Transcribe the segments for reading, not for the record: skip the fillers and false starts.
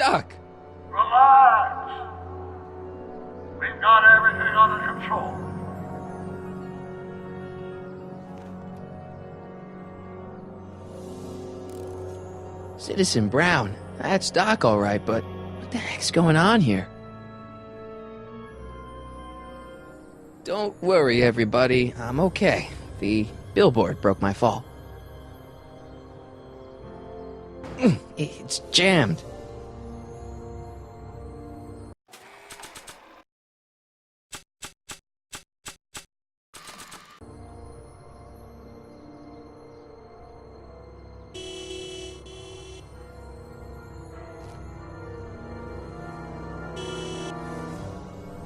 stuck. Relax. We've got everything under control. Citizen Brown. That's Doc all right, but what the heck's going on here? Don't worry, everybody. I'm okay. The billboard broke my fall. It's jammed.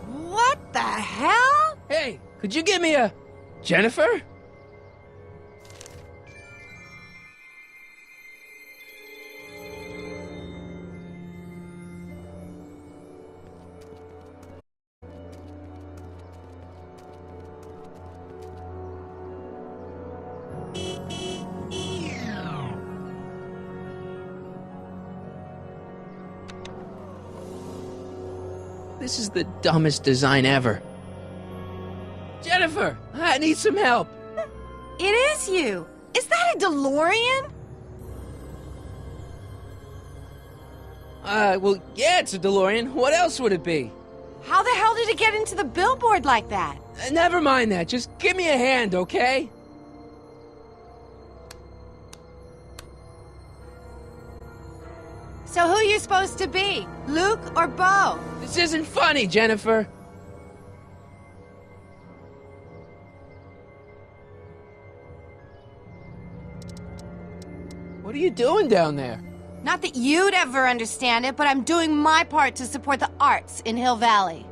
What the hell? Hey, could you give me a... Jennifer? This is the dumbest design ever. Jennifer, I need some help. It is you. Is that a DeLorean? Well, yeah, it's a DeLorean. What else would it be? How the hell did it get into the billboard like that? Never mind that. Just give me a hand, okay? So who you supposed to be? Luke or Bo? This isn't funny, Jennifer. What are you doing down there? Not that you'd ever understand it, but I'm doing my part to support the arts in Hill Valley.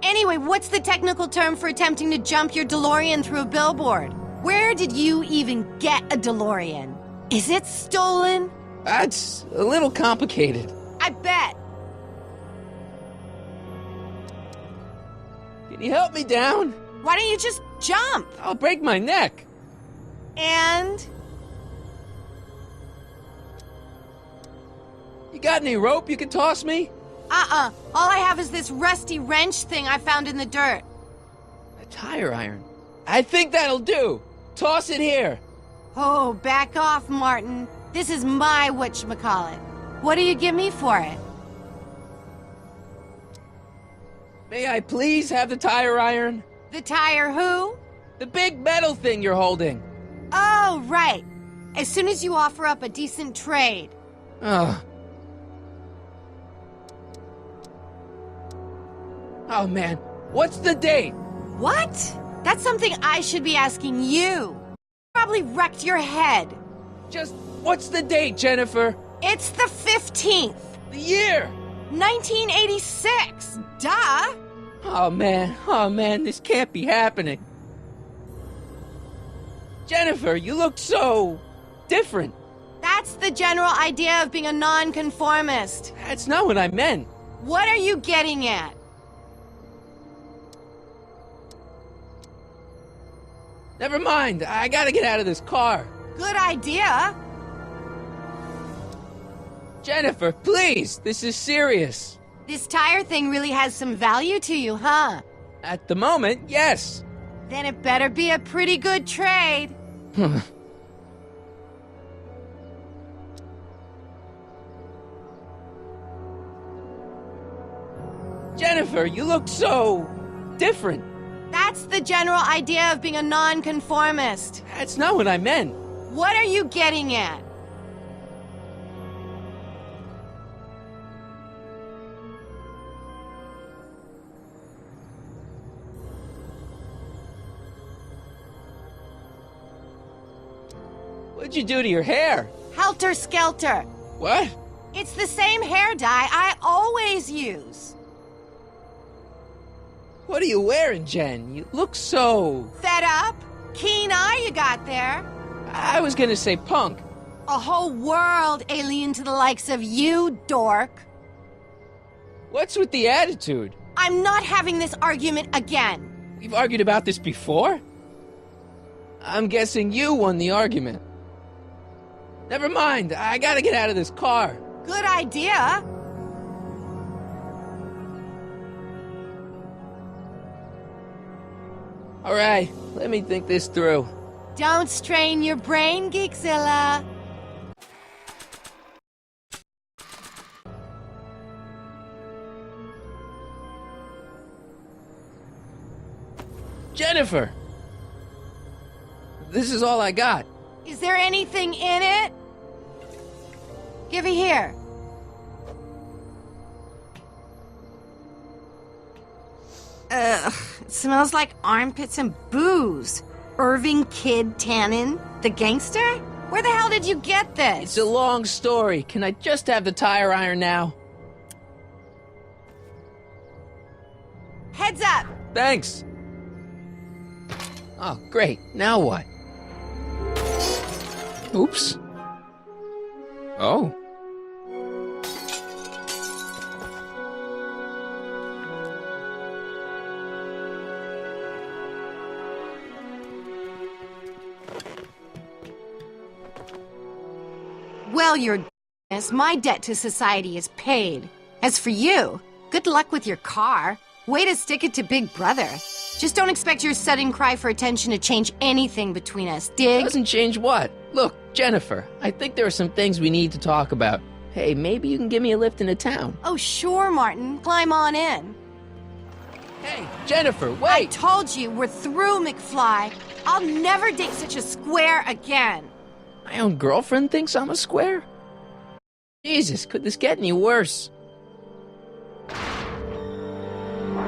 Anyway, what's the technical term for attempting to jump your DeLorean through a billboard? Where did you even get a DeLorean? Is it stolen? That's a little complicated. I bet. Can you help me down? Why don't you just jump? I'll break my neck. And? You got any rope you can toss me? All I have is this rusty wrench thing I found in the dirt. A tire iron. I think that'll do. Toss it here. Oh, back off, Martin. This is my whatchamacallit. What do you give me for it? May I please have the tire iron? The tire who? The big metal thing you're holding. Oh, right. As soon as you offer up a decent trade. Ugh. Oh, man. What's the date? What? That's something I should be asking you. Probably wrecked your head. Just, what's the date, Jennifer? It's the 15th. The year? 1986. Duh. Oh, man, this can't be happening. Jennifer, you look so... different. That's the general idea of being a nonconformist. That's not what I meant. What are you getting at? Never mind, I gotta get out of this car. Good idea. Jennifer, please, this is serious. This tire thing really has some value to you, huh? At the moment, yes. Then it better be a pretty good trade. Jennifer, you look so... different. That's the general idea of being a nonconformist. That's not what I meant. What are you getting at? What'd you do to your hair? Helter Skelter. What? It's the same hair dye I always use. What are you wearing, Jen? You look so... Fed up? Keen eye you got there. I was gonna say punk. A whole world alien to the likes of you, dork. What's with the attitude? I'm not having this argument again. We've argued about this before? I'm guessing you won the argument. Never mind, I gotta get out of this car. Good idea. Alright, let me think this through. Don't strain your brain, Geekzilla. Jennifer! This is all I got. Is there anything in it? Give it here. Ugh, it smells like armpits and booze. Irving Kid Tannen, the gangster? Where the hell did you get this? It's a long story. Can I just have the tire iron now? Heads up! Thanks. Oh, great. Now what? Oops. Oh. Well, your d***ness, my debt to society is paid. As for you, good luck with your car. Way to stick it to Big Brother. Just don't expect your sudden cry for attention to change anything between us, dig? Doesn't change what? Look, Jennifer, I think there are some things we need to talk about. Hey, maybe you can give me a lift into town. Oh, sure, Martin. Climb on in. Hey, Jennifer, wait! I told you, we're through, McFly. I'll never date such a square again. My own girlfriend thinks I'm a square? Jesus, could this get any worse?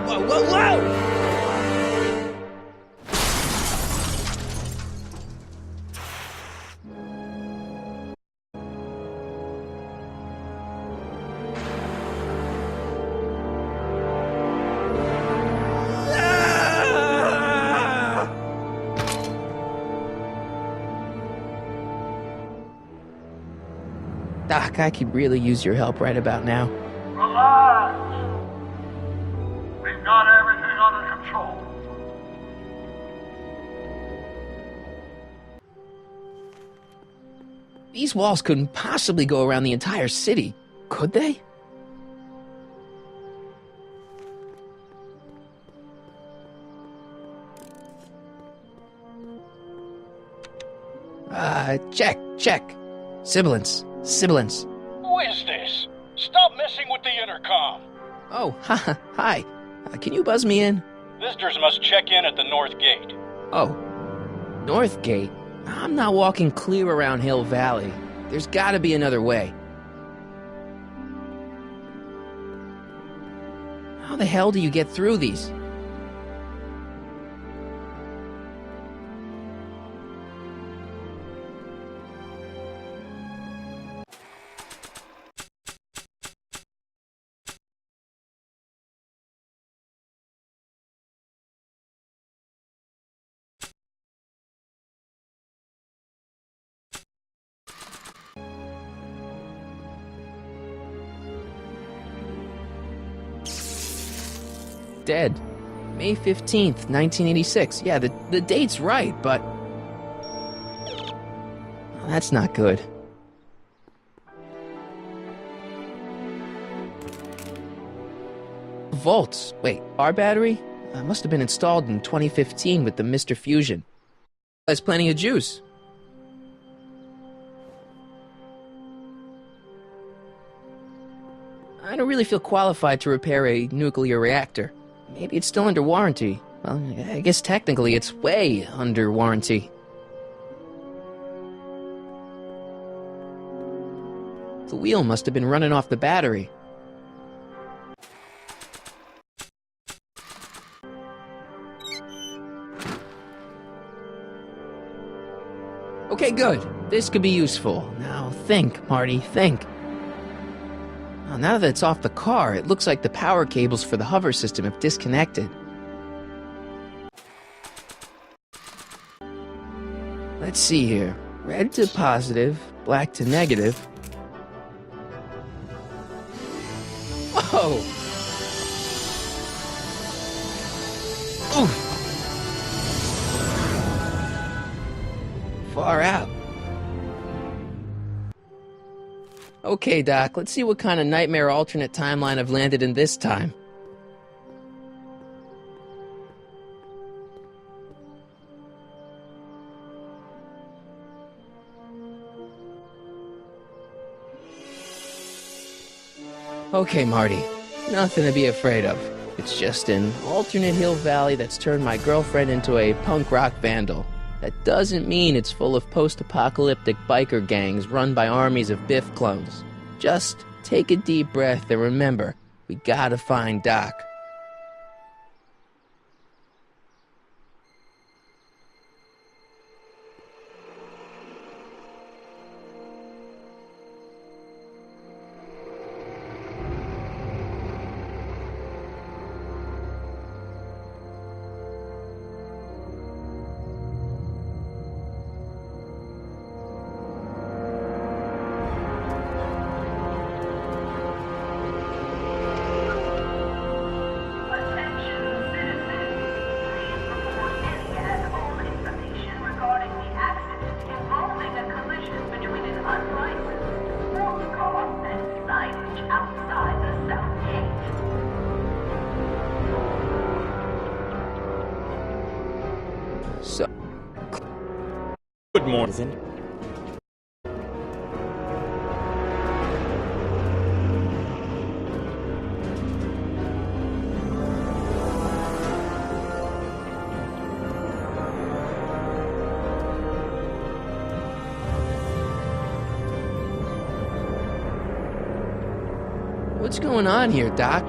Whoa, whoa, whoa! Doc, I could really use your help right about now. Relax. We've got everything under control. These walls couldn't possibly go around the entire city, could they? Check. Sibilance. Who is this? Stop messing with the intercom. Oh, hi. Can you buzz me in? Visitors must check in at the North Gate. Oh, North Gate? I'm not walking clear around Hill Valley. There's gotta be another way. How the hell do you get through these? Dead. May 15th, 1986. Yeah, the date's right, but... Oh, that's not good. Volts. Wait, our battery? Must have been installed in 2015 with the Mr. Fusion. There's plenty of juice. I don't really feel qualified to repair a nuclear reactor. Maybe it's still under warranty. Well, I guess technically it's way under warranty. The wheel must have been running off the battery. Okay, good. This could be useful. Now think, Marty, think. Now that it's off the car, it looks like the power cables for the hover system have disconnected. Let's see here. Red to positive, black to negative. Whoa! Oof! Far out. Okay, Doc, let's see what kind of nightmare alternate timeline I've landed in this time. Okay, Marty. Nothing to be afraid of. It's just an alternate hill valley that's turned my girlfriend into a punk rock vandal. That doesn't mean it's full of post-apocalyptic biker gangs run by armies of Biff clones. Just take a deep breath and remember, we gotta find Doc. So, Good morning. what's going on here, Doc?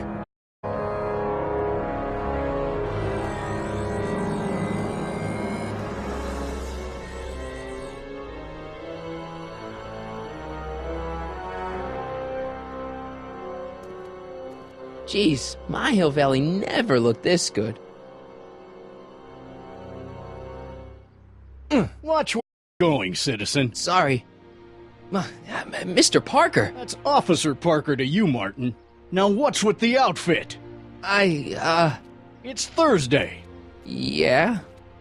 Jeez, My Hill Valley never looked this good. Watch where you're going, citizen. Sorry. Mr. Parker! That's Officer Parker to you, Martin. Now what's with the outfit? It's Thursday. Yeah?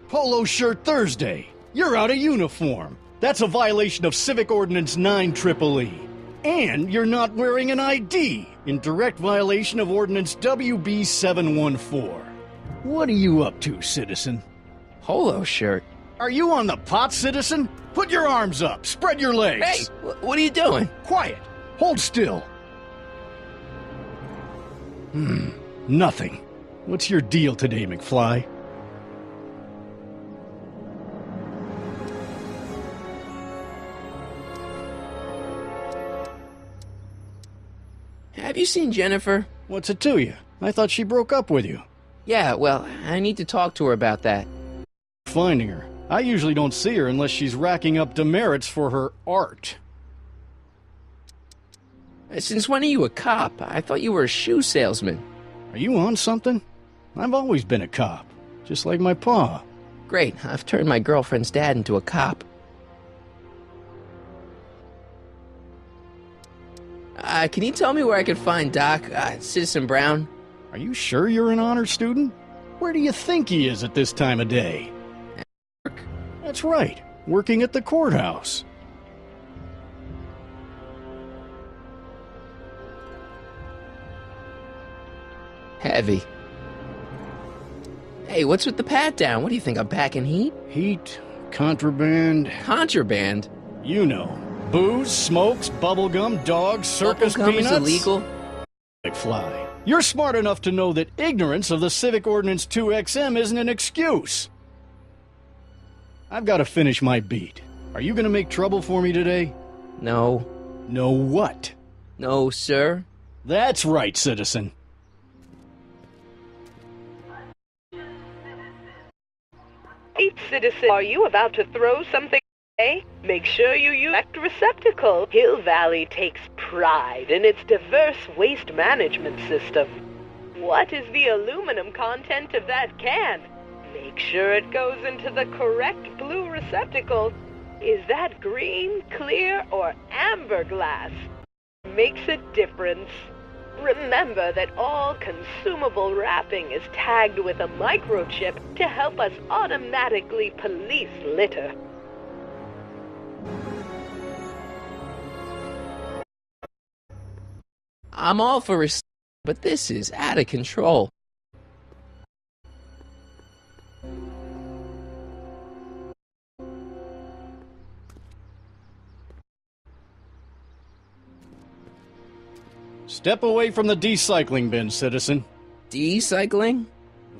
Polo shirt Thursday. You're out of uniform. That's a violation of Civic Ordinance 9EEE. And you're not wearing an ID, in direct violation of Ordinance WB 714. What are you up to, citizen? Polo shirt. Are you on the pot, citizen? Put your arms up, spread your legs. Hey, what are you doing? Quiet. Hold still. Nothing. What's your deal today, McFly? Have you seen Jennifer? What's it to you? I thought she broke up with you. Yeah, well, I need to talk to her about that. Finding her. I usually don't see her unless she's racking up demerits for her art. Since when are you a cop? I thought you were a shoe salesman. Are you on something? I've always been a cop, just like my pa. Great, I've turned my girlfriend's dad into a cop. Can you tell me where I could find Doc, Citizen Brown? Are you sure you're an honor student? Where do you think he is at this time of day? That's right, working at the courthouse. Heavy. Hey, what's with the pat down? What do you think, I'm packing heat? Heat, contraband, Contraband? you know. Booze, smokes, bubblegum, dogs, circus Bubblegum peanuts. is illegal? McFly, you're smart enough to know that ignorance of the Civic Ordinance 2XM isn't an excuse. I've got to finish my beat. Are you going to make trouble for me today? No. No what? No, sir. That's right, citizen. Hey, citizen, are you about to throw something? Make sure you use the correct receptacle. Hill Valley takes pride in its diverse waste management system. What is the aluminum content of that can? Make sure it goes into the correct blue receptacle. Is that green, clear, or amber glass? Makes a difference. Remember that all consumable wrapping is tagged with a microchip to help us automatically police litter. I'm all for recycling, but this is out of control. Step away from the decycling bin, citizen. Decycling?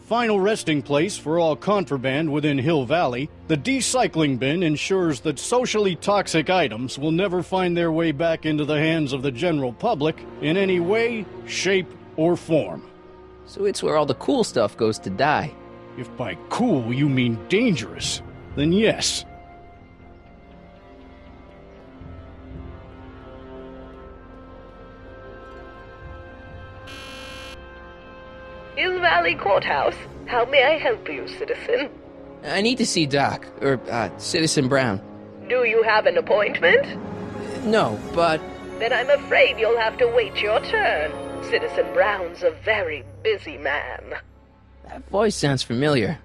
Final resting place for all contraband within Hill Valley, the decycling bin ensures that socially toxic items will never find their way back into the hands of the general public in any way, shape, or form. So it's where all the cool stuff goes to die. If by cool you mean dangerous, then yes. Hill Valley Courthouse. How may I help you, citizen? I need to see Doc, or Citizen Brown. Do you have an appointment? No, but... Then I'm afraid you'll have to wait your turn. Citizen Brown's a very busy man. that voice sounds familiar.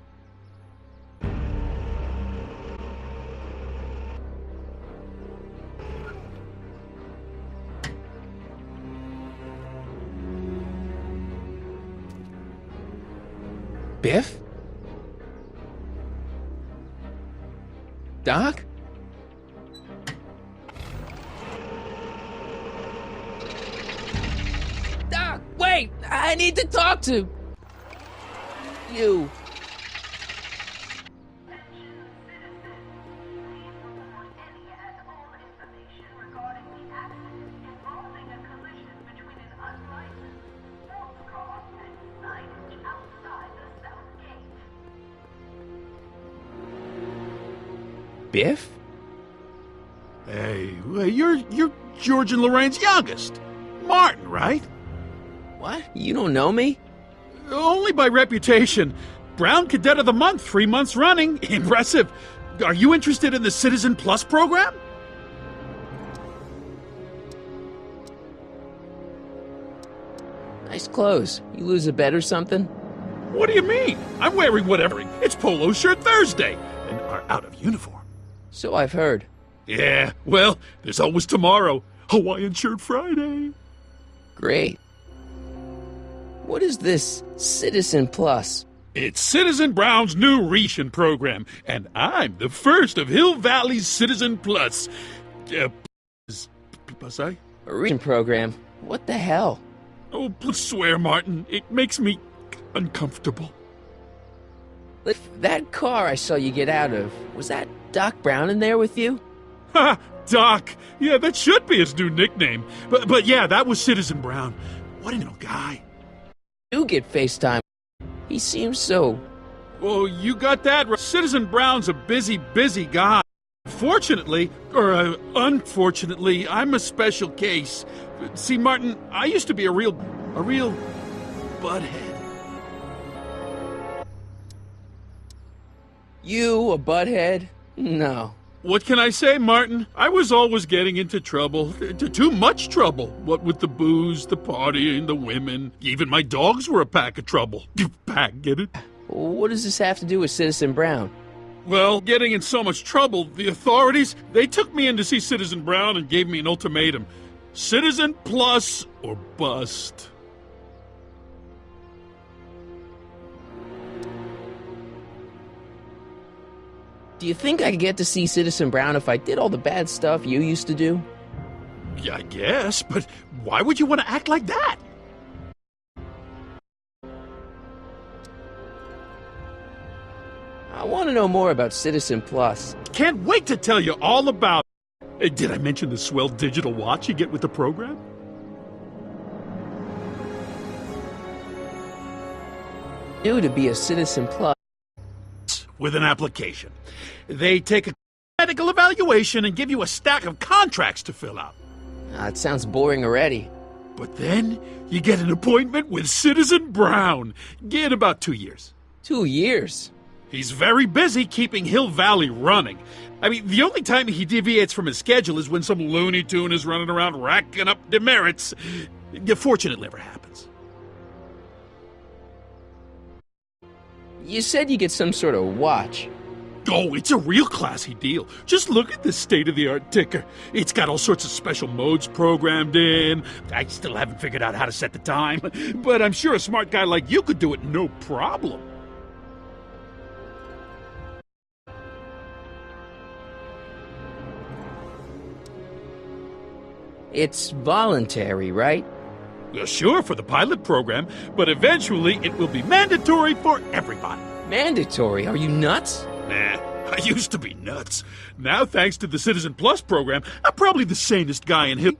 Biff? Doc? Doc, wait! I need to talk to you. Biff? Hey, you're George and Lorraine's youngest. Martin, right? What? You don't know me? Only by reputation. Brown Cadet of the Month, 3 months running. Impressive. Are you interested in the Citizen Plus program? Nice clothes. You lose a bet or something? What do you mean? I'm wearing whatever. It's Polo Shirt Thursday and are out of uniform. So I've heard. Yeah, well, there's always tomorrow. Hawaiian Shirt Friday. Great. What is this Citizen Plus? It's Citizen Brown's new ration program, and I'm the first of Hill Valley's Citizen Plus. Plus I? A ration program? What the hell? Oh, please swear, Martin. It makes me uncomfortable. That car I saw you get out of, was that Doc Brown in there with you? Ha! Doc! Yeah, that should be his new nickname. But yeah, that was Citizen Brown. What a little guy. You get FaceTime. He seems so... Well, you got that right. Citizen Brown's a busy guy. Fortunately, or unfortunately, I'm a special case. See, Martin, I used to be a real butthead. You a butthead? No. What can I say, Martin? I was always getting into trouble. Too much trouble. What with the booze, the partying, the women. Even my dogs were a pack of trouble. Pack, get it? What does this have to do with Citizen Brown? Well, getting in so much trouble, the authorities, they took me in to see Citizen Brown and gave me an ultimatum. Citizen Plus or bust. Do you think I could get to see Citizen Brown if I did all the bad stuff you used to do? Yeah, I guess, but why would you want to act like that? I want to know more about Citizen Plus. Can't wait to tell you all about it. Did I mention the swell digital watch you get with the program? Due to be a Citizen Plus. With an application. They take a medical evaluation and give you a stack of contracts to fill out. It sounds boring already. But then you get an appointment with Citizen Brown. In about 2 years. 2 years? He's very busy keeping Hill Valley running. I mean, the only time he deviates from his schedule is when some Looney Tune is running around racking up demerits. Fortunately, never happens. You said you get some sort of watch. Oh, it's a real classy deal. Just look at this state-of-the-art ticker. It's got all sorts of special modes programmed in. I still haven't figured out how to set the time, but I'm sure a smart guy like you could do it no problem. It's voluntary, right? Sure, for the pilot program, but eventually it will be mandatory for everybody. Mandatory? Are you nuts? Nah, I used to be nuts. Now, thanks to the Citizen Plus program, I'm probably the sanest guy in Hill.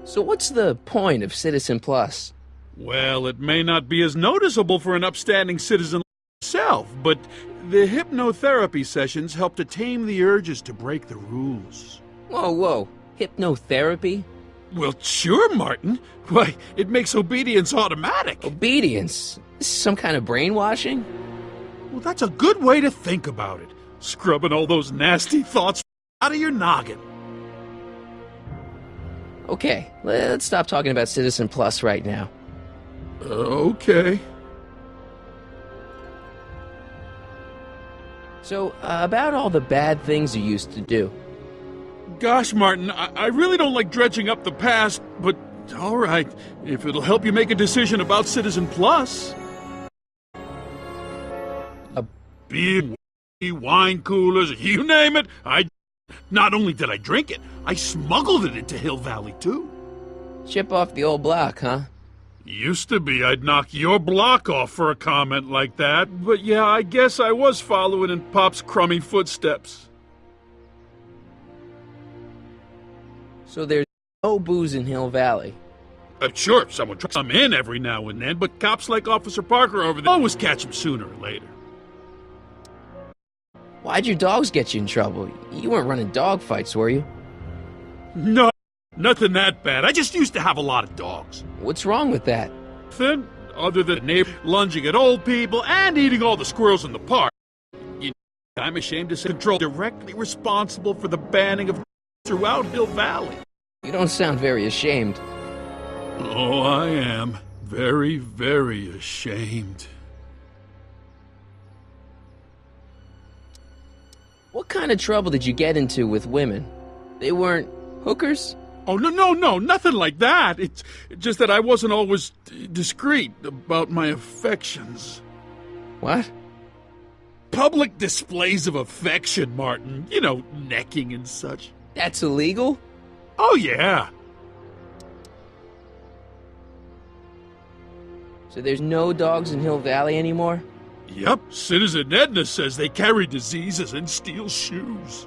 So what's the point of Citizen Plus? Well, it may not be as noticeable for an upstanding citizen like yourself, but the hypnotherapy sessions help to tame the urges to break the rules. Whoa. Hypnotherapy? Well, sure, Martin. Why, it makes obedience automatic. Obedience? This is some kind of brainwashing? Well, that's a good way to think about it. Scrubbing all those nasty thoughts out of your noggin. Okay, let's stop talking about Citizen Plus right now. Okay. So, about all the bad things you used to do. Gosh, Martin, I really don't like dredging up the past, but all right, if it'll help you make a decision about Citizen Plus. Beer, wine coolers, you name it. Not only did I drink it, I smuggled it into Hill Valley, too. Chip off the old block, huh? Used to be I'd knock your block off for a comment like that, but yeah, I guess I was following in Pop's crummy footsteps. So there's no booze in Hill Valley? Sure, someone tries some in every now and then, but cops like Officer Parker over there always catch him sooner or later. Why'd your dogs get you in trouble? You weren't running dog fights, were you? No, nothing that bad. I just used to have a lot of dogs. What's wrong with that? Nothing other than neighbors lunging at old people and eating all the squirrels in the park. I'm ashamed to say control directly responsible for the banning of throughout Hill Valley. You don't sound very ashamed. Oh, I am. Very, very ashamed. What kind of trouble did you get into with women? They weren't hookers? Oh, no, nothing like that. It's just that I wasn't always discreet about my affections. What? Public displays of affection, Martin. You know, necking and such. That's illegal? Oh, yeah. So there's no dogs in Hill Valley anymore? Yep, Citizen Edna says they carry diseases and steal shoes.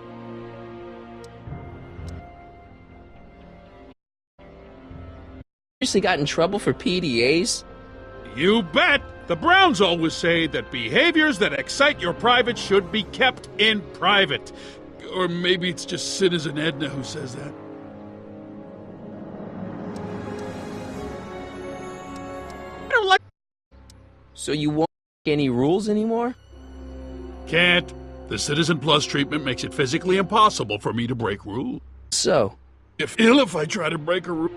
Seriously got in trouble for PDAs? You bet! The Browns always say that behaviors that excite your private should be kept in private. Or maybe it's just Citizen Edna who says that. I don't like... So you won't make any rules anymore? Can't. The Citizen Plus treatment makes it physically impossible for me to break rules. So? If I try to break a rule...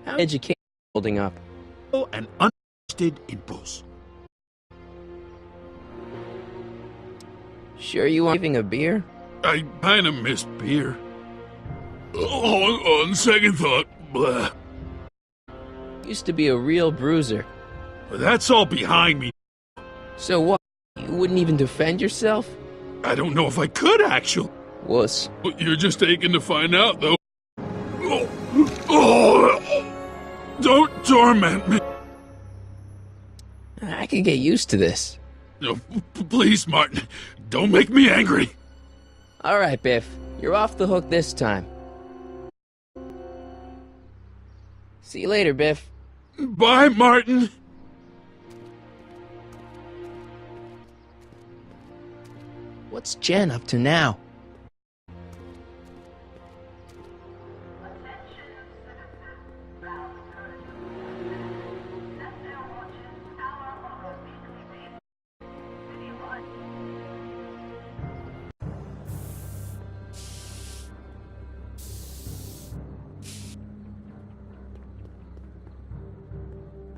How education holding up? An uninterested impulse. Sure you aren't having a beer? I kinda miss beer. On second thought, blah. Used to be a real bruiser. That's all behind me. So what? You wouldn't even defend yourself? I don't know if I could, actually. Wuss. You're just aching to find out, though. Oh, don't torment me. I could get used to this. No, please, Martin. Don't make me angry. All right, Biff. You're off the hook this time. See you later, Biff. Bye, Martin. What's Jen up to now?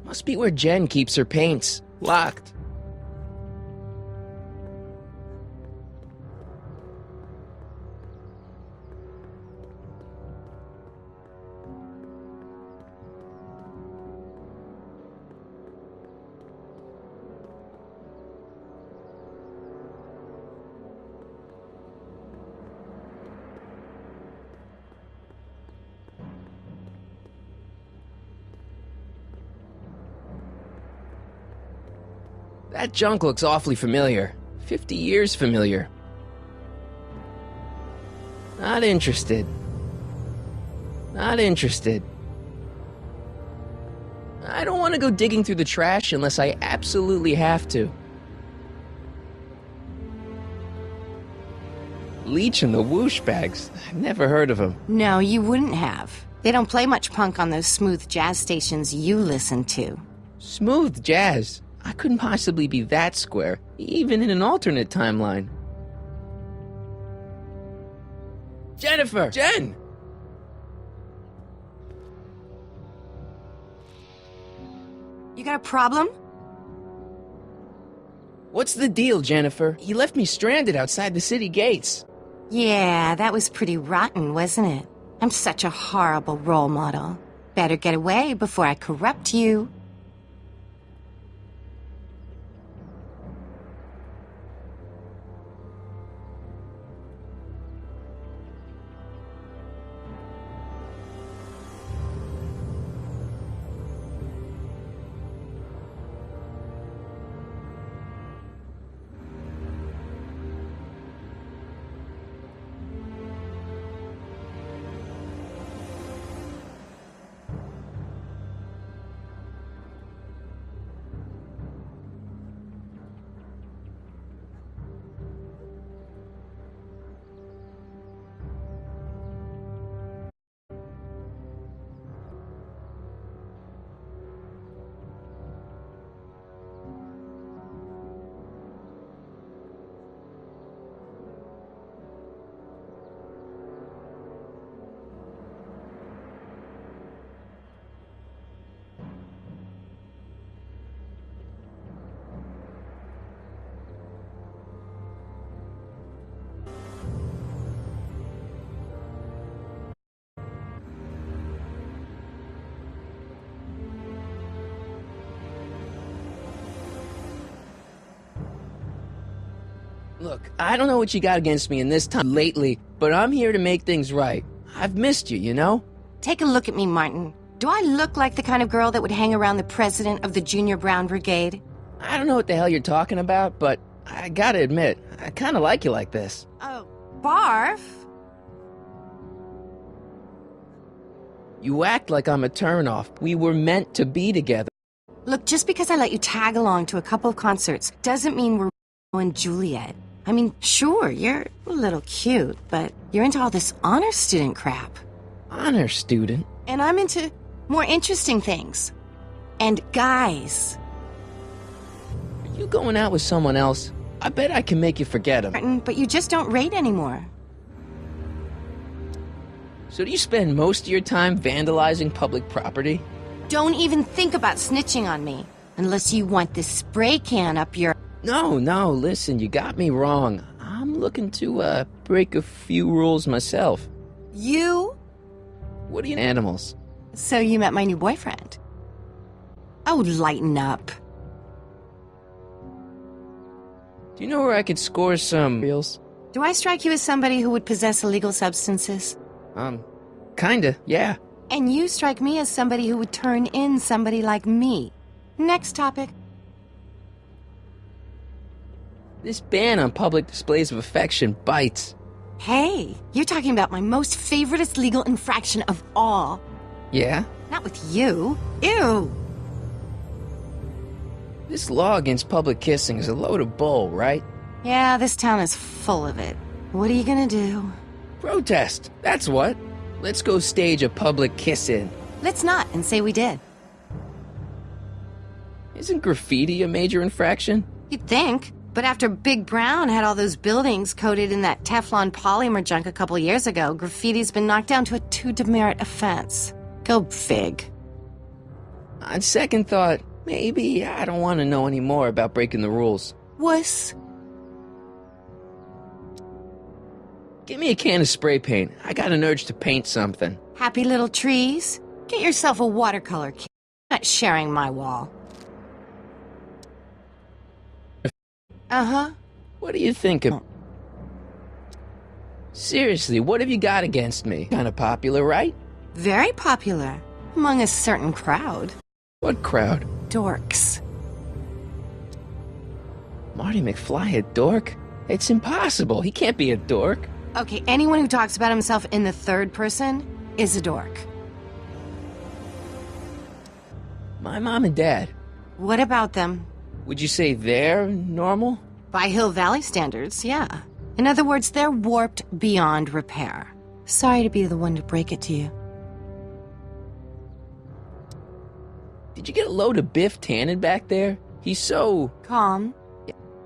Must be where Jen keeps her paints. Locked. That junk looks awfully familiar. 50 years familiar. Not interested. Not interested. I don't want to go digging through the trash unless I absolutely have to. Leech and the Whoosh Bags. I've never heard of them. No, you wouldn't have. They don't play much punk on those smooth jazz stations you listen to. Smooth jazz. I couldn't possibly be that square, even in an alternate timeline. Jennifer! Jen! You got a problem? What's the deal, Jennifer? You left me stranded outside the city gates. Yeah, that was pretty rotten, wasn't it? I'm such a horrible role model. Better get away before I corrupt you. Look, I don't know what you got against me in this time lately, but I'm here to make things right. I've missed you, you know? Take a look at me, Martin. Do I look like the kind of girl that would hang around the president of the Junior Brown Brigade? I don't know what the hell you're talking about, but I gotta admit, I kinda like you like this. Oh, barf? You act like I'm a turnoff. We were meant to be together. Look, just because I let you tag along to a couple of concerts doesn't mean we're and Juliet. I mean, sure, you're a little cute, but you're into all this honor student crap. Honor student? And I'm into more interesting things. And guys. Are you going out with someone else? I bet I can make you forget him. Martin, but you just don't rate anymore. So do you spend most of your time vandalizing public property? Don't even think about snitching on me, unless you want this spray can up your... No, listen, you got me wrong. I'm looking to, break a few rules myself. You? What are you animals? So you met my new boyfriend. Oh, lighten up. Do you know where I could score some reels? Do I strike you as somebody who would possess illegal substances? Kinda, yeah. And you strike me as somebody who would turn in somebody like me. Next topic. This ban on public displays of affection bites. Hey, you're talking about my most favoriteest legal infraction of all. Yeah? Not with you. Ew. This law against public kissing is a load of bull, right? Yeah, this town is full of it. What are you gonna do? Protest, that's what. Let's go stage a public kiss-in. Let's not and say we did. Isn't graffiti a major infraction? You'd think. But after Big Brown had all those buildings coated in that Teflon polymer junk a couple years ago, graffiti's been knocked down to a 2 demerit offense. Go fig. On second thought, maybe I don't want to know any more about breaking the rules. Wuss. Give me a can of spray paint. I got an urge to paint something. Happy little trees? Get yourself a watercolor kit. I'm not sharing my wall. Uh-huh. What do you think of... Seriously, what have you got against me? Kind of popular, right? Very popular. Among a certain crowd. What crowd? Dorks. Marty McFly a dork? It's impossible. He can't be a dork. Okay, anyone who talks about himself in the third person is a dork. My mom and dad. What about them? Would you say they're normal? By Hill Valley standards, yeah. In other words, they're warped beyond repair. Sorry to be the one to break it to you. Did you get a load of Biff Tannen back there? He's so... Calm.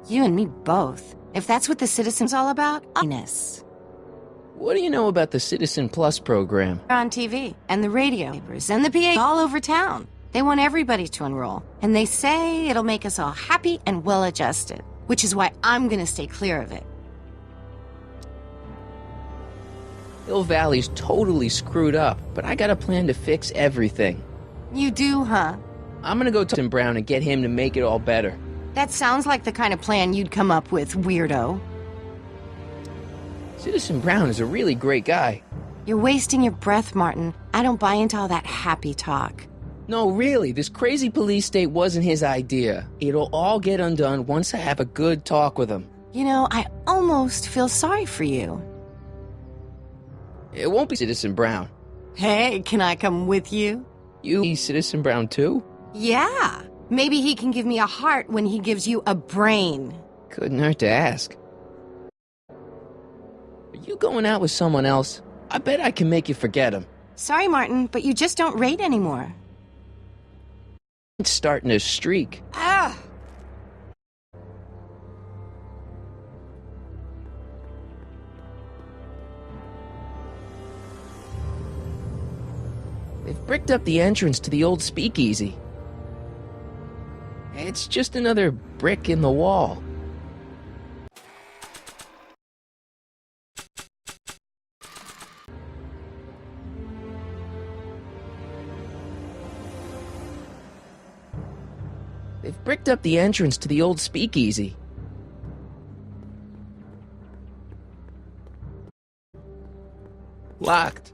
You and me both. If that's what the Citizen's all about, honest. What do you know about the Citizen Plus program? On TV, and the radio papers, and the PA all over town. They want everybody to enroll, and they say it'll make us all happy and well-adjusted, which is why I'm gonna stay clear of it. Hill Valley's totally screwed up, but I got a plan to fix everything. You do, huh? I'm gonna go to Tim Brown and get him to make it all better. That sounds like the kind of plan you'd come up with, weirdo. Citizen Brown is a really great guy. You're wasting your breath, Martin. I don't buy into all that happy talk. No, really, this crazy police state wasn't his idea. It'll all get undone once I have a good talk with him. You know, I almost feel sorry for you. It won't be Citizen Brown. Hey, can I come with you? You be Citizen Brown too? Yeah. Maybe he can give me a heart when he gives you a brain. Couldn't hurt to ask. Are you going out with someone else? I bet I can make you forget him. Sorry, Martin, but you just don't rate anymore. It's starting to streak. Ah! They've bricked up the entrance to the old speakeasy. It's just another brick in the wall. They've bricked up the entrance to the old speakeasy. Locked.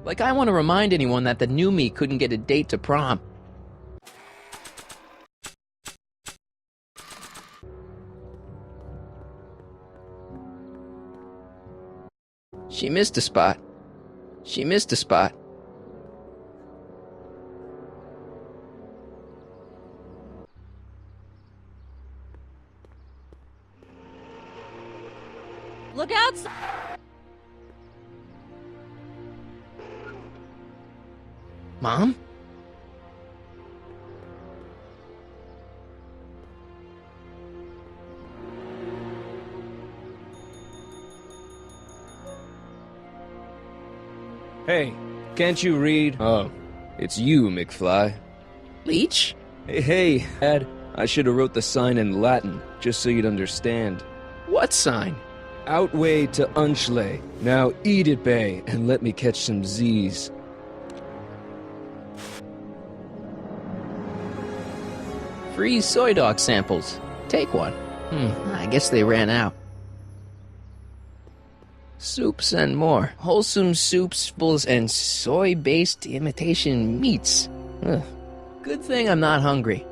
Like I want to remind anyone that the new me couldn't get a date to prom. She missed a spot. She missed a spot. Look out! Mom? Hey, can't you read? Oh, it's you, McFly. Leech? Hey, Dad, I should have wrote the sign in Latin, just so you'd understand. What sign? Outway to Unchley. Now eat it, Bay, and let me catch some Z's. Free soy dog samples. Take one. I guess they ran out. Soups and more. Wholesome soups, and soy-based imitation meats. Ugh. Good thing I'm not hungry.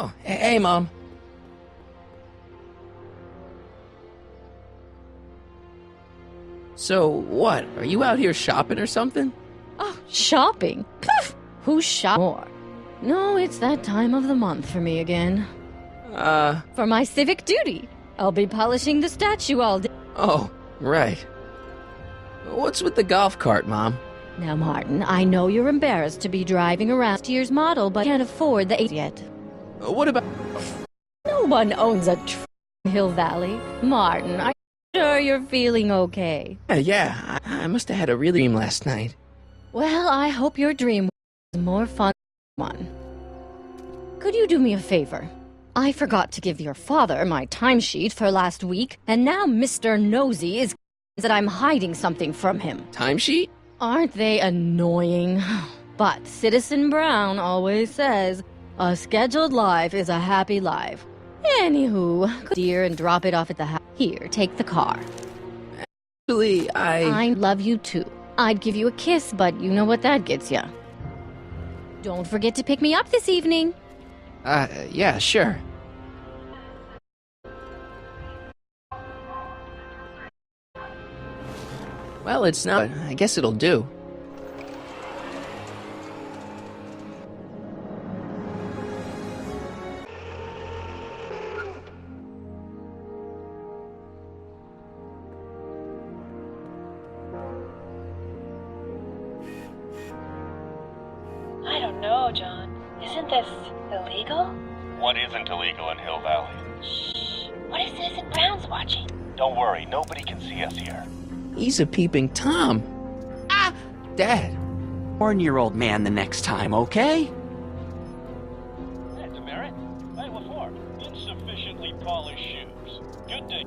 Oh, hey, Mom. So, what? Are you out here shopping or something? Oh, shopping? Poof! Who's shop more? No, it's that time of the month for me again. For my civic duty. I'll be polishing the statue all day. Oh, right. What's with the golf cart, Mom? Now, Martin, I know you're embarrassed to be driving around last year's model, but can't afford the 8 yet. What about... No one owns a Hill Valley. Martin, I'm sure you're feeling okay. Yeah, I must have had a real dream last night. Well, I hope your dream was more fun than one. Could you do me a favor? I forgot to give your father my timesheet for last week, and now Mr. Nosy is that I'm hiding something from him. Timesheet? Aren't they annoying? But Citizen Brown always says, a scheduled life is a happy life. Anywho, go dear and drop it off at the house. Here, take the car. Actually, I love you too. I'd give you a kiss, but you know what that gets ya. Don't forget to pick me up this evening. Yeah, sure. Well, it's not. I guess it'll do. I don't know, John. Isn't this illegal? What isn't illegal in Hill Valley? Shh. What if Citizen Brown's watching? Don't worry, nobody can see us here. He's a peeping Tom. Ah! Dad. Warn your old man the next time, okay? Hey, Demerit. Hey, LaForge. Insufficiently polished shoes. Good day.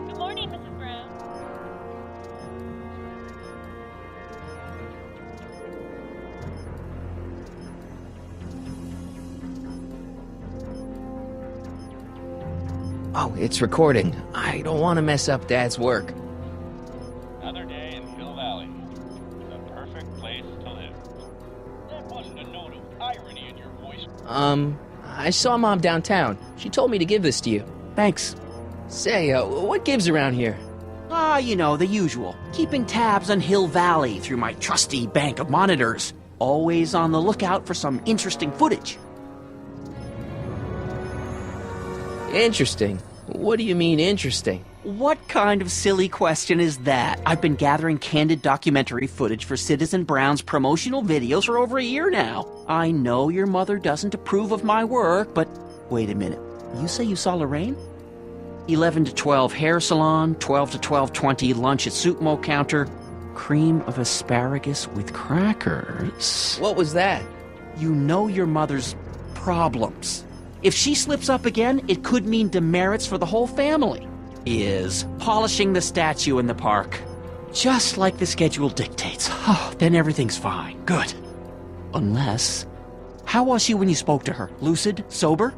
Good morning, Mrs. Brown. Oh, it's recording. I don't want to mess up Dad's work. Another day in Hill Valley. The perfect place to live. That wasn't a note of irony in your voice. I saw Mom downtown. She told me to give this to you. Thanks. Say, what gives around here? You know, the usual. Keeping tabs on Hill Valley through my trusty bank of monitors. Always on the lookout for some interesting footage. Interesting. What do you mean, interesting? What kind of silly question is that? I've been gathering candid documentary footage for Citizen Brown's promotional videos for over a year now. I know your mother doesn't approve of my work, but wait a minute. You say you saw Lorraine? 11 to 12 hair salon, 12 to 12:20 lunch at Suitmo counter, cream of asparagus with crackers. What was that? You know your mother's problems. If she slips up again, it could mean demerits for the whole family. Is polishing the statue in the park. Just like the schedule dictates. Oh, then everything's fine. Good. Unless... How was she when you spoke to her? Lucid? Sober?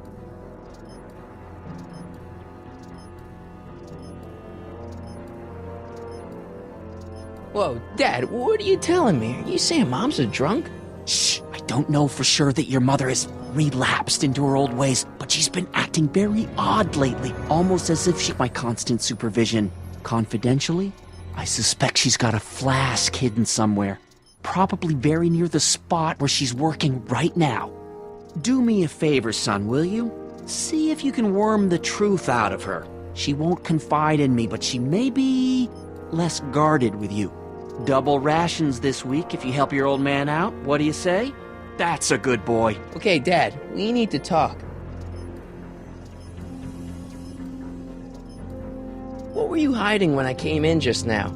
Whoa, Dad, what are you telling me? Are you saying Mom's a drunk? Shh, I don't know for sure that your mother has relapsed into her old ways, but she's been acting very odd lately, almost as if she's my constant supervision. Confidentially, I suspect she's got a flask hidden somewhere, probably very near the spot where she's working right now. Do me a favor, son, will you? See if you can worm the truth out of her. She won't confide in me, but she may be less guarded with you. Double rations this week if you help your old man out. What do you say? That's a good boy. Okay, Dad, we need to talk. What were you hiding when I came in just now?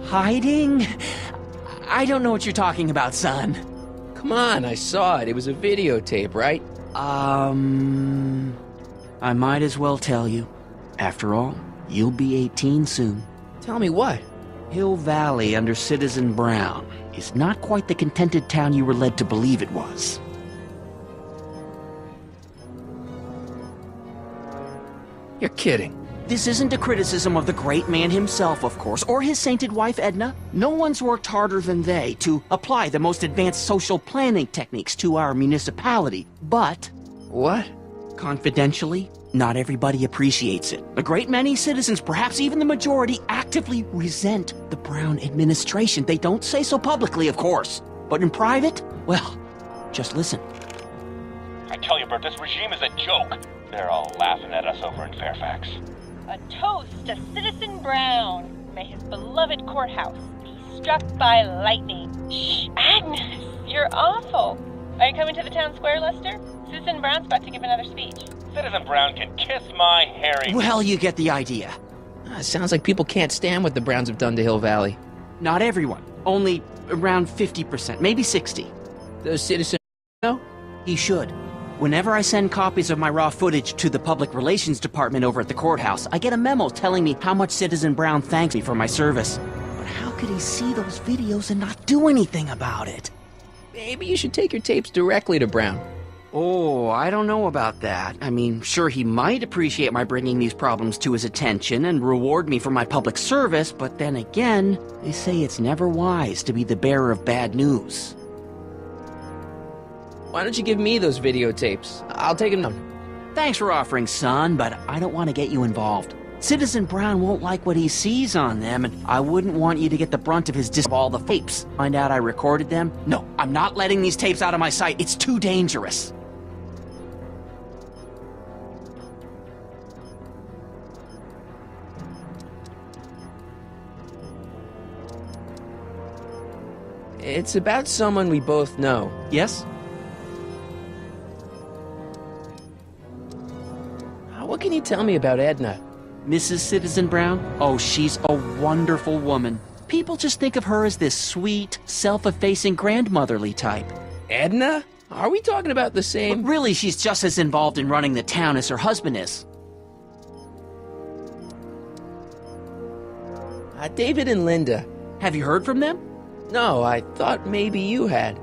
Hiding? I don't know what you're talking about, son. Come on, I saw it. It was a videotape, right? I might as well tell you. After all, you'll be 18 soon. Tell me what? Hill Valley under Citizen Brown is not quite the contented town you were led to believe it was. You're kidding. This isn't a criticism of the great man himself, of course, or his sainted wife, Edna. No one's worked harder than they to apply the most advanced social planning techniques to our municipality. But... What? Confidentially, not everybody appreciates it. A great many citizens, perhaps even the majority, actively resent the Brown administration. They don't say so publicly, of course. But in private, well, just listen. I tell you, Bert, this regime is a joke. They're all laughing at us over in Fairfax. A toast to Citizen Brown. May his beloved courthouse be struck by lightning. Shh, Agnes, you're awful. Are you coming to the town square, Lester? Citizen Brown's about to give another speech. Citizen Brown can kiss my hairy... Well, you get the idea. Sounds like people can't stand what the Browns have done to Hill Valley. Not everyone. Only around 50%, maybe 60. Does Citizen know? He should. Whenever I send copies of my raw footage to the Public Relations Department over at the courthouse, I get a memo telling me how much Citizen Brown thanks me for my service. But how could he see those videos and not do anything about it? Maybe you should take your tapes directly to Brown. Oh, I don't know about that. I mean, sure, he might appreciate my bringing these problems to his attention and reward me for my public service, but then again, they say it's never wise to be the bearer of bad news. Why don't you give me those videotapes? I'll take them down. Thanks for offering, son, but I don't want to get you involved. Citizen Brown won't like what he sees on them, and I wouldn't want you to get the brunt of his of all the tapes. Find out I recorded them? No, I'm not letting these tapes out of my sight. It's too dangerous. It's about someone we both know. Yes? What can you tell me about Edna? Mrs. Citizen Brown? Oh, she's a wonderful woman. People just think of her as this sweet, self-effacing grandmotherly type. Edna? Are we talking about the same? But really, she's just as involved in running the town as her husband is. David and Linda. Have you heard from them? No, I thought maybe you had.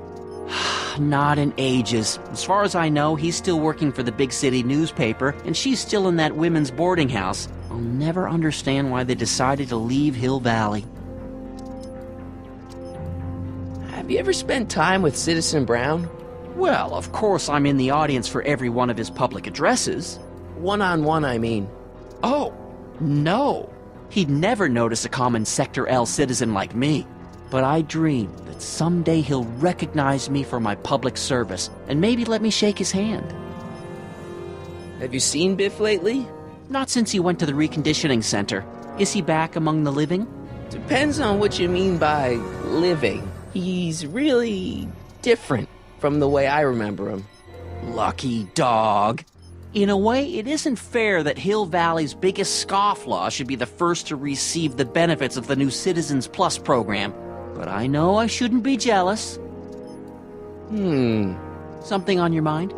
Not in ages. As far as I know, he's still working for the big city newspaper, and she's still in that women's boarding house. I'll never understand why they decided to leave Hill Valley. Have you ever spent time with Citizen Brown? Well, of course I'm in the audience for every one of his public addresses. One-on-one, I mean. Oh, no. He'd never notice a common Sector L citizen like me. But I dream that someday he'll recognize me for my public service and maybe let me shake his hand. Have you seen Biff lately? Not since he went to the reconditioning center. Is he back among the living? Depends on what you mean by living. He's really different from the way I remember him. Lucky dog. In a way, it isn't fair that Hill Valley's biggest scofflaw should be the first to receive the benefits of the new Citizens Plus program. But I know I shouldn't be jealous. Something on your mind?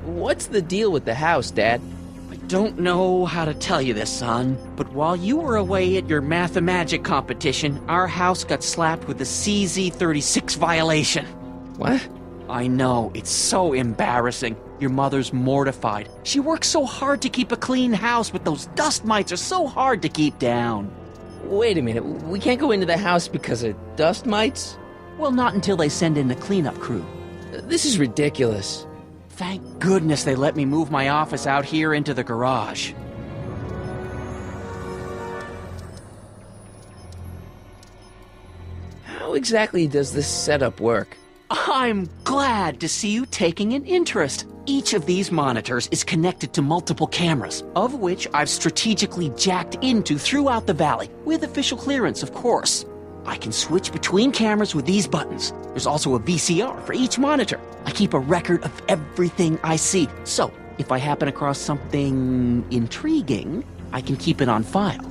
What's the deal with the house, Dad? I don't know how to tell you this, son, but while you were away at your Mathemagic competition, our house got slapped with a CZ36 violation. What? I know, it's so embarrassing. Your mother's mortified. She works so hard to keep a clean house, but those dust mites are so hard to keep down. Wait a minute, we can't go into the house because of dust mites? Well, not until they send in the cleanup crew. This is ridiculous. Thank goodness they let me move my office out here into the garage. How exactly does this setup work? I'm glad to see you taking an interest. Each of these monitors is connected to multiple cameras, of which I've strategically jacked into throughout the valley, with official clearance, of course. I can switch between cameras with these buttons. There's also a VCR for each monitor. I keep a record of everything I see, so if I happen across something intriguing, I can keep it on file.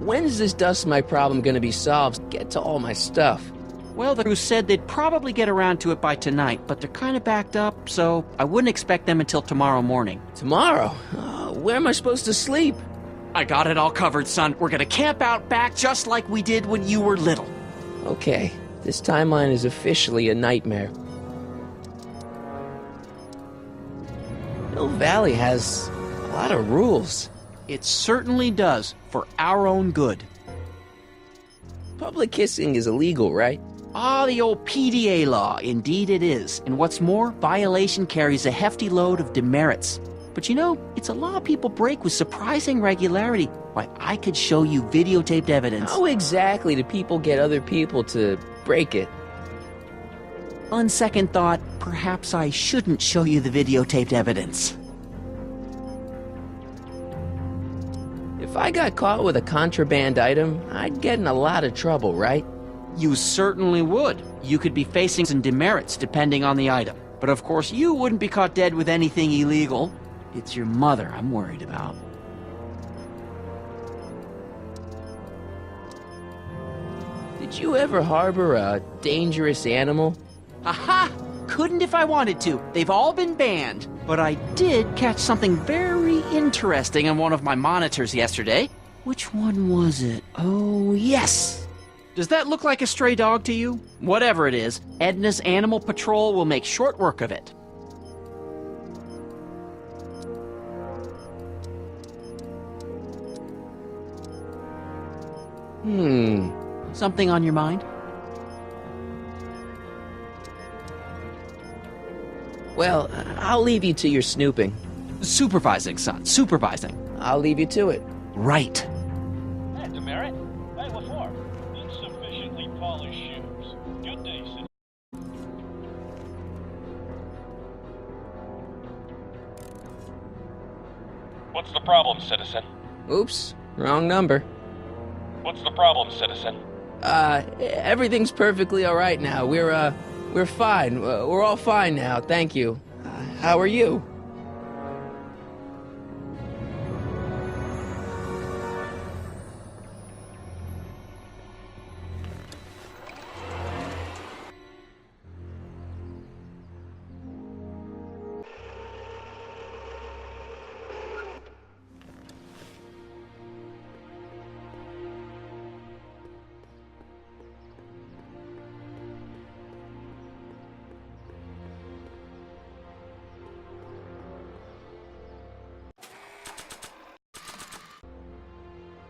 When's this Dust My Problem gonna be solved? Get to all my stuff. Well, the crew said they'd probably get around to it by tonight, but they're kind of backed up, so I wouldn't expect them until tomorrow morning. Tomorrow? Where am I supposed to sleep? I got it all covered, son. We're gonna camp out back just like we did when you were little. Okay, this timeline is officially a nightmare. Hill Valley has a lot of rules. It certainly does, for our own good. Public kissing is illegal, right? Ah, the old PDA law. Indeed it is. And what's more, violation carries a hefty load of demerits. But you know, it's a law people break with surprising regularity. Why, I could show you videotaped evidence. How exactly do people get other people to break it? On second thought, perhaps I shouldn't show you the videotaped evidence. If I got caught with a contraband item, I'd get in a lot of trouble, right? You certainly would. You could be facing some demerits depending on the item. But of course, you wouldn't be caught dead with anything illegal. It's your mother I'm worried about. Did you ever harbor a dangerous animal? Aha! Couldn't if I wanted to. They've all been banned. But I did catch something very interesting on one of my monitors yesterday. Which one was it? Oh, yes! Does that look like a stray dog to you? Whatever it is, Edna's Animal Patrol will make short work of it. Something on your mind? Well, I'll leave you to your snooping. Supervising, son. Supervising. I'll leave you to it. Right. Hey, Demerit. Hey, LaFleur. Insufficiently polished shoes. Good day, citizen. What's the problem, citizen? Oops, wrong number. What's the problem, citizen? Everything's perfectly all right now. We're fine. We're all fine now, thank you. How are you?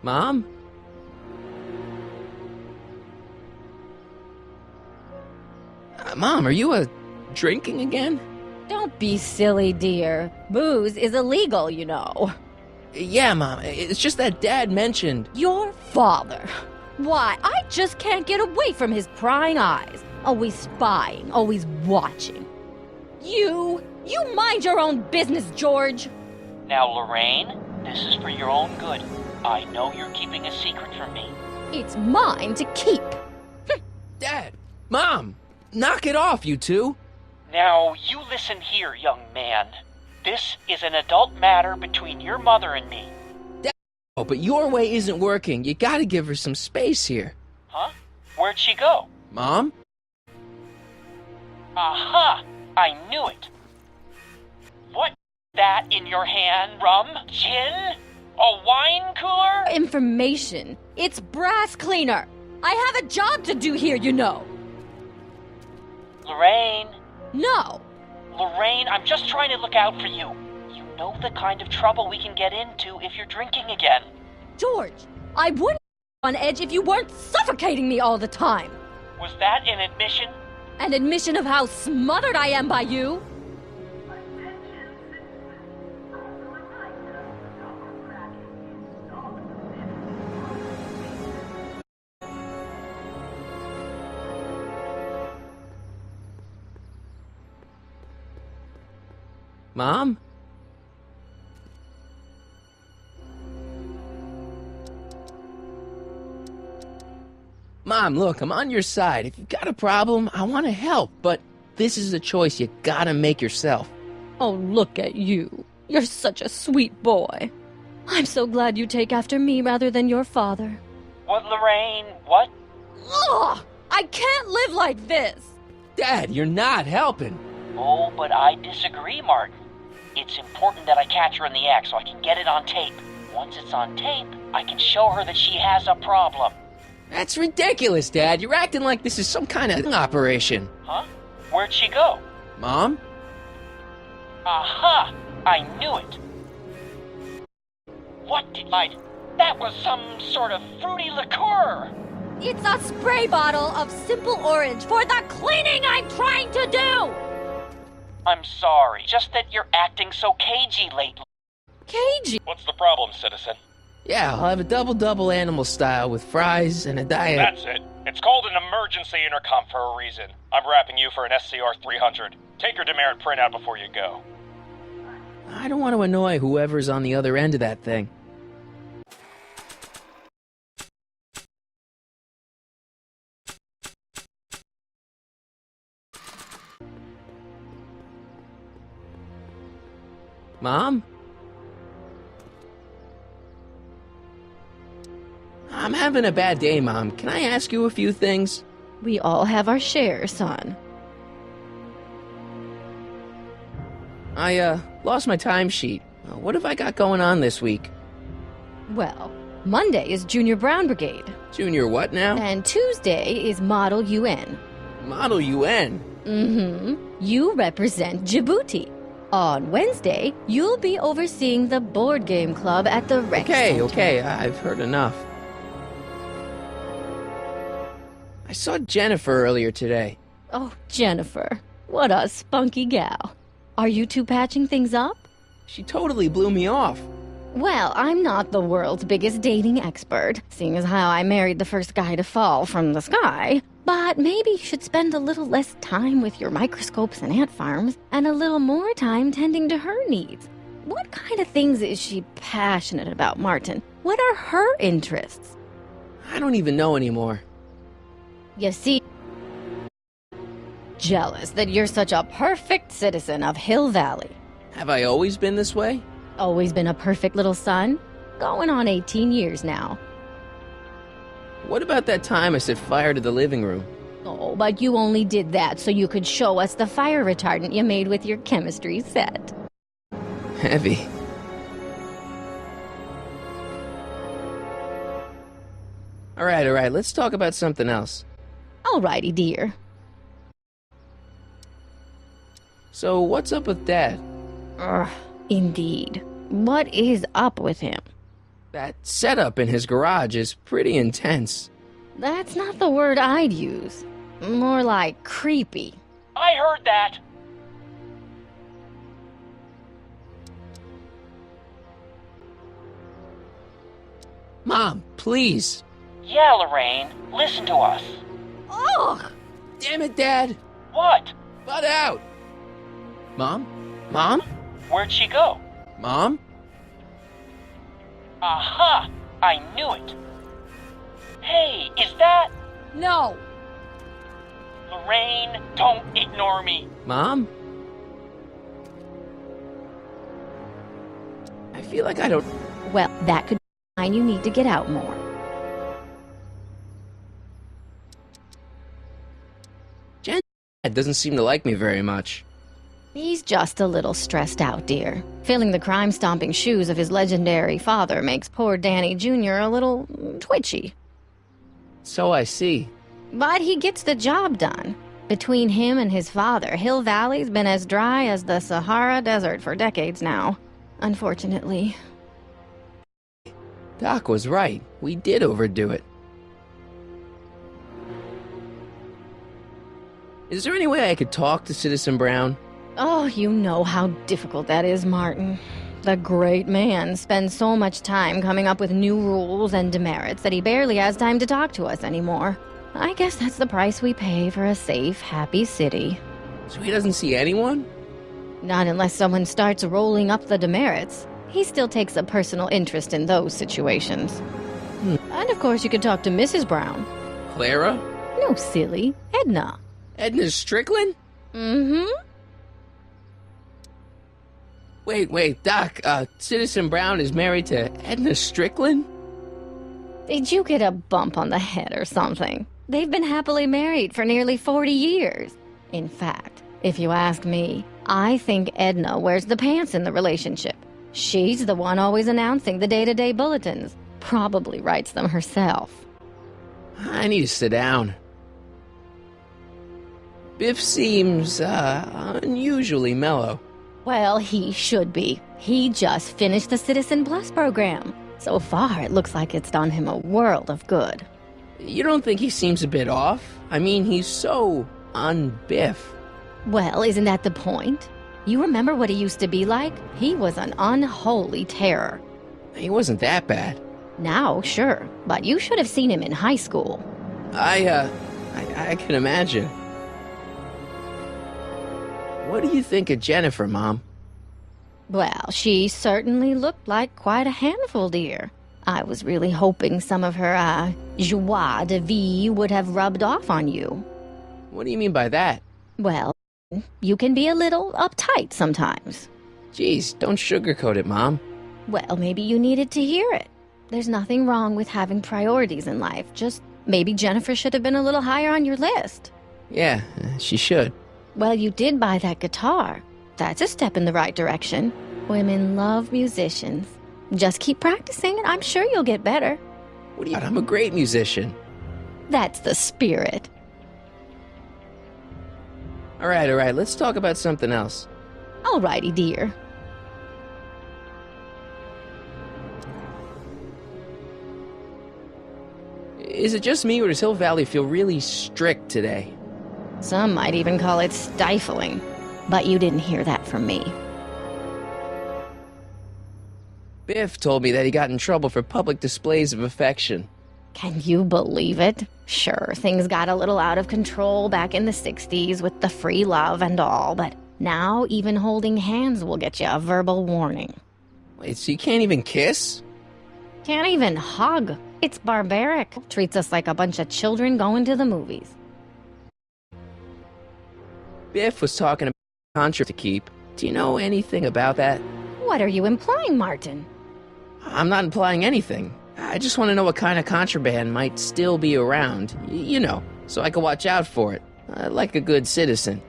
Mom? Mom, are you drinking again? Don't be silly, dear. Booze is illegal, you know. Yeah, Mom. It's just that Dad mentioned... Your father. Why, I just can't get away from his prying eyes. Always spying, always watching. You mind your own business, George. Now, Lorraine, this is for your own good. I know you're keeping a secret from me. It's mine to keep. Dad! Mom! Knock it off, you two! Now, you listen here, young man. This is an adult matter between your mother and me. Dad, oh, but your way isn't working. You gotta give her some space here. Huh? Where'd she go? Mom? Aha! I knew it. What that in your hand? Rum? Gin? A wine cooler? Information. It's brass cleaner. I have a job to do here, you know. Lorraine. No. Lorraine, I'm just trying to look out for you. You know the kind of trouble we can get into if you're drinking again. George, I wouldn't be on edge if you weren't suffocating me all the time. Was that an admission? An admission of how smothered I am by you? Mom? Mom, look, I'm on your side. If you've got a problem, I want to help, but this is a choice you gotta make yourself. Oh, look at you. You're such a sweet boy. I'm so glad you take after me rather than your father. What, Lorraine? What? Ugh! I can't live like this! Dad, you're not helping. Oh, but I disagree, Martin. It's important that I catch her in the act so I can get it on tape. Once it's on tape, I can show her that she has a problem. That's ridiculous, Dad. You're acting like this is some kind of operation. Huh? Where'd she go? Mom? Aha! I knew it! What did I... That was some sort of fruity liqueur! It's a spray bottle of Simple Orange for the cleaning I'm trying to do! I'm sorry, just that you're acting so cagey lately. Cagey? What's the problem, citizen? Yeah, I'll have a double animal style with fries and a diet. That's it. It's called an emergency intercom for a reason. I'm wrapping you for an SCR 300. Take your demerit printout before you go. I don't want to annoy whoever's on the other end of that thing. Mom? I'm having a bad day, Mom. Can I ask you a few things? We all have our share, son. I, lost my timesheet. What have I got going on this week? Well, Monday is Junior Brown Brigade. Junior what now? And Tuesday is Model UN. Model UN? Mm-hmm. You represent Djibouti. On Wednesday, you'll be overseeing the board game club at the rec center. Okay, I've heard enough. I saw Jennifer earlier today. Oh, Jennifer. What a spunky gal. Are you two patching things up? She totally blew me off. Well, I'm not the world's biggest dating expert, seeing as how I married the first guy to fall from the sky. But maybe you should spend a little less time with your microscopes and ant farms, and a little more time tending to her needs. What kind of things is she passionate about, Martin? What are her interests? I don't even know anymore. You see, jealous that you're such a perfect citizen of Hill Valley. Have I always been this way? Always been a perfect little son? Going on 18 years now. What about that time I set fire to the living room? Oh, but you only did that so you could show us the fire retardant you made with your chemistry set. Heavy. All right, let's talk about something else. Alrighty, dear. So, what's up with Dad? Indeed. What is up with him? That setup in his garage is pretty intense. That's not the word I'd use. More like creepy. I heard that! Mom, please! Yeah, Lorraine, listen to us. Ugh! Damn it, Dad! What? Butt out! Mom? Mom? Where'd she go? Mom? Aha! I knew it! Hey, is that... No! Lorraine, don't ignore me! Mom? I feel like I don't... Well, that could be a sign you need to get out more. Dad doesn't seem to like me very much. He's just a little stressed out, dear. Filling the crime-stomping shoes of his legendary father makes poor Danny Jr. a little twitchy. So I see. But he gets the job done. Between him and his father, Hill Valley's been as dry as the Sahara Desert for decades now. Unfortunately. Doc was right. We did overdo it. Is there any way I could talk to Citizen Brown? Oh, you know how difficult that is, Martin. The great man spends so much time coming up with new rules and demerits that he barely has time to talk to us anymore. I guess that's the price we pay for a safe, happy city. So he doesn't see anyone? Not unless someone starts rolling up the demerits. He still takes a personal interest in those situations. And of course you could talk to Mrs. Brown. Clara? No, silly. Edna. Edna Strickland? Mm-hmm. Wait, Doc, Citizen Brown is married to Edna Strickland? Did you get a bump on the head or something? They've been happily married for nearly 40 years. In fact, if you ask me, I think Edna wears the pants in the relationship. She's the one always announcing the day-to-day bulletins. Probably writes them herself. I need to sit down. Biff seems, unusually mellow. Well, he should be. He just finished the Citizen Plus program. So far, it looks like it's done him a world of good. You don't think he seems a bit off? I mean, he's so un-Biff. Well, isn't that the point? You remember what he used to be like? He was an unholy terror. He wasn't that bad. Now, sure, but you should have seen him in high school. I can imagine. What do you think of Jennifer, Mom? Well, she certainly looked like quite a handful, dear. I was really hoping some of her, joie de vivre would have rubbed off on you. What do you mean by that? Well, you can be a little uptight sometimes. Geez, don't sugarcoat it, Mom. Well, maybe you needed to hear it. There's nothing wrong with having priorities in life. Just maybe Jennifer should have been a little higher on your list. Yeah, she should. Well, you did buy that guitar. That's a step in the right direction. Women love musicians. Just keep practicing and I'm sure you'll get better. What do you... I'm a great musician. That's the spirit. All right, let's talk about something else. Alrighty, dear. Is it just me or does Hill Valley feel really strict today? Some might even call it stifling. But you didn't hear that from me. Biff told me that he got in trouble for public displays of affection. Can you believe it? Sure, things got a little out of control back in the 60s with the free love and all, but now even holding hands will get you a verbal warning. Wait, so you can't even kiss? Can't even hug. It's barbaric. Treats us like a bunch of children going to the movies. Biff was talking about a contract to keep. Do you know anything about that? What are you implying, Martin? I'm not implying anything. I just want to know what kind of contraband might still be around. You know, so I can watch out for it. Like a good citizen.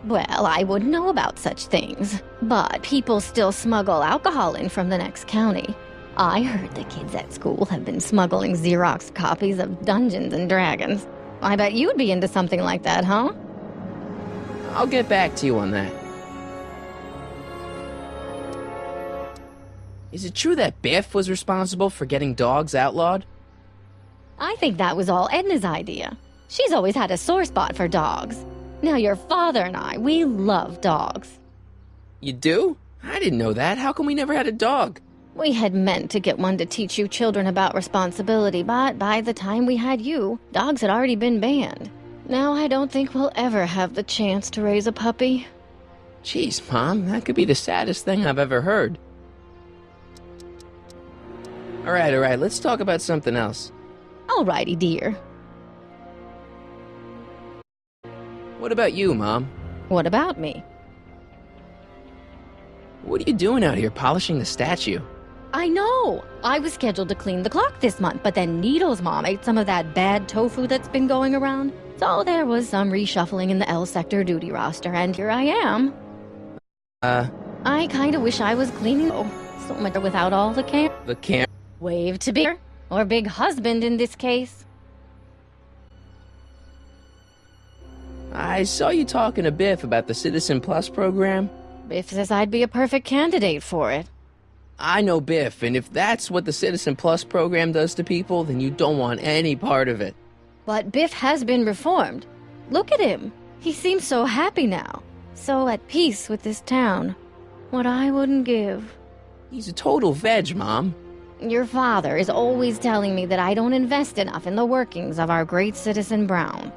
Well, I wouldn't know about such things. But people still smuggle alcohol in from the next county. I heard the kids at school have been smuggling Xerox copies of Dungeons and Dragons. I bet you'd be into something like that, huh? I'll get back to you on that. Is it true that Biff was responsible for getting dogs outlawed? I think that was all Edna's idea. She's always had a sore spot for dogs. Now your father and I, we love dogs. You do? I didn't know that. How come we never had a dog? We had meant to get one to teach you children about responsibility, but by the time we had you, dogs had already been banned. Now I don't think we'll ever have the chance to raise a puppy. Jeez, Mom, that could be the saddest thing I've ever heard. All right, let's talk about something else. Alrighty, dear. What about you, Mom? What about me? What are you doing out here polishing the statue? I know! I was scheduled to clean the clock this month, but then Needle's mom ate some of that bad tofu that's been going around. So there was some reshuffling in the L Sector duty roster, and here I am. I kinda wish I was cleaning so much without all the camp. The camp? Wave to Big, or Big Husband in this case. I saw you talking to Biff about the Citizen Plus program. Biff says I'd be a perfect candidate for it. I know Biff, and if that's what the Citizen Plus program does to people, then you don't want any part of it. But Biff has been reformed. Look at him. He seems so happy now. So at peace with this town. What I wouldn't give. He's a total veg, Mom. Your father is always telling me that I don't invest enough in the workings of our great Citizen Brown.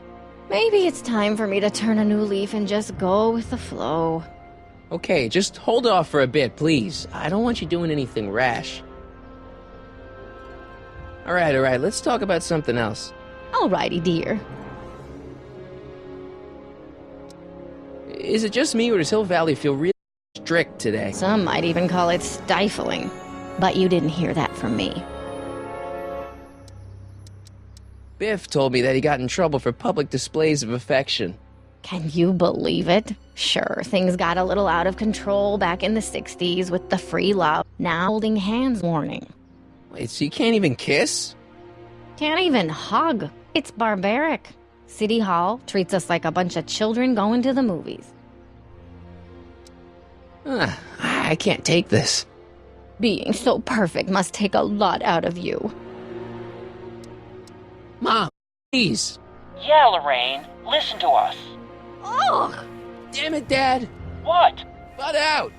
Maybe it's time for me to turn a new leaf and just go with the flow. Okay, just hold off for a bit, please. I don't want you doing anything rash. All right, let's talk about something else. Alrighty, dear. Is it just me, or does Hill Valley feel really strict today? Some might even call it stifling. But you didn't hear that from me. Biff told me that he got in trouble for public displays of affection. Can you believe it? Sure, things got a little out of control back in the 60s with the free love, now holding hands warning. Wait, so you can't even kiss? Can't even hug. It's barbaric. City Hall treats us like a bunch of children going to the movies. I can't take this. Being so perfect must take a lot out of you. Mom, please. Yeah, Lorraine, listen to us. Oh! Damn it, Dad. What? Butt out.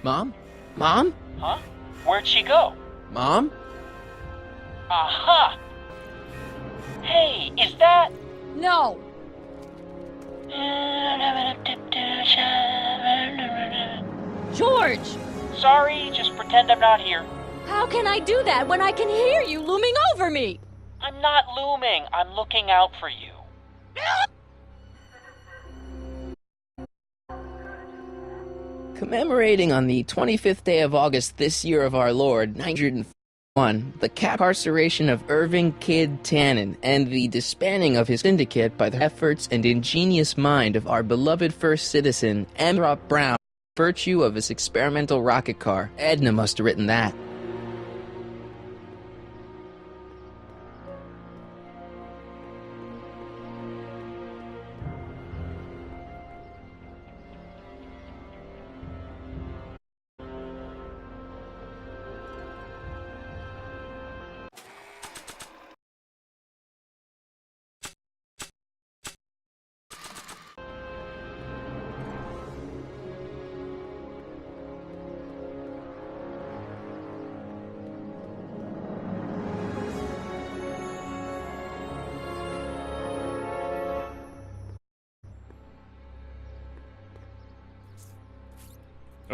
Mom? Mom? Huh? Where'd she go? Mom? Aha! Hey, is that... No! George! Sorry, just pretend I'm not here. How can I do that when I can hear you looming over me? I'm not looming. I'm looking out for you. Commemorating on the 25th day of August this year of our Lord, 901, the incarceration of Irving Kid Tannen and the disbanding of his syndicate by the efforts and ingenious mind of our beloved first citizen, Amrop Brown, virtue of his experimental rocket car. Edna must have written that.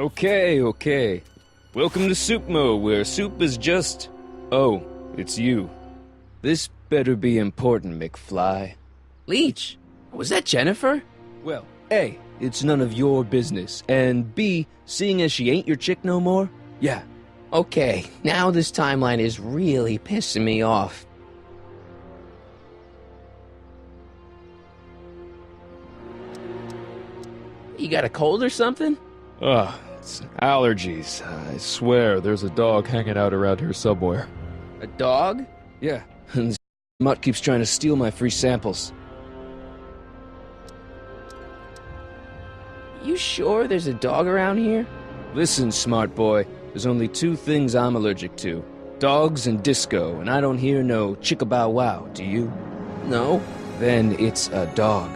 Okay. Welcome to Soupmo, where soup is just... Oh, it's you. This better be important, McFly. Leech, was that Jennifer? Well, A, it's none of your business, and B, seeing as she ain't your chick no more, yeah. Okay, now this timeline is really pissing me off. You got a cold or something? Ugh, it's allergies. I swear there's a dog hanging out around here somewhere. A dog? Yeah, and Mutt keeps trying to steal my free samples. You sure there's a dog around here? Listen, smart boy, there's only two things I'm allergic to. Dogs and disco, and I don't hear no chicka-bow wow, do you? No. Then it's a dog.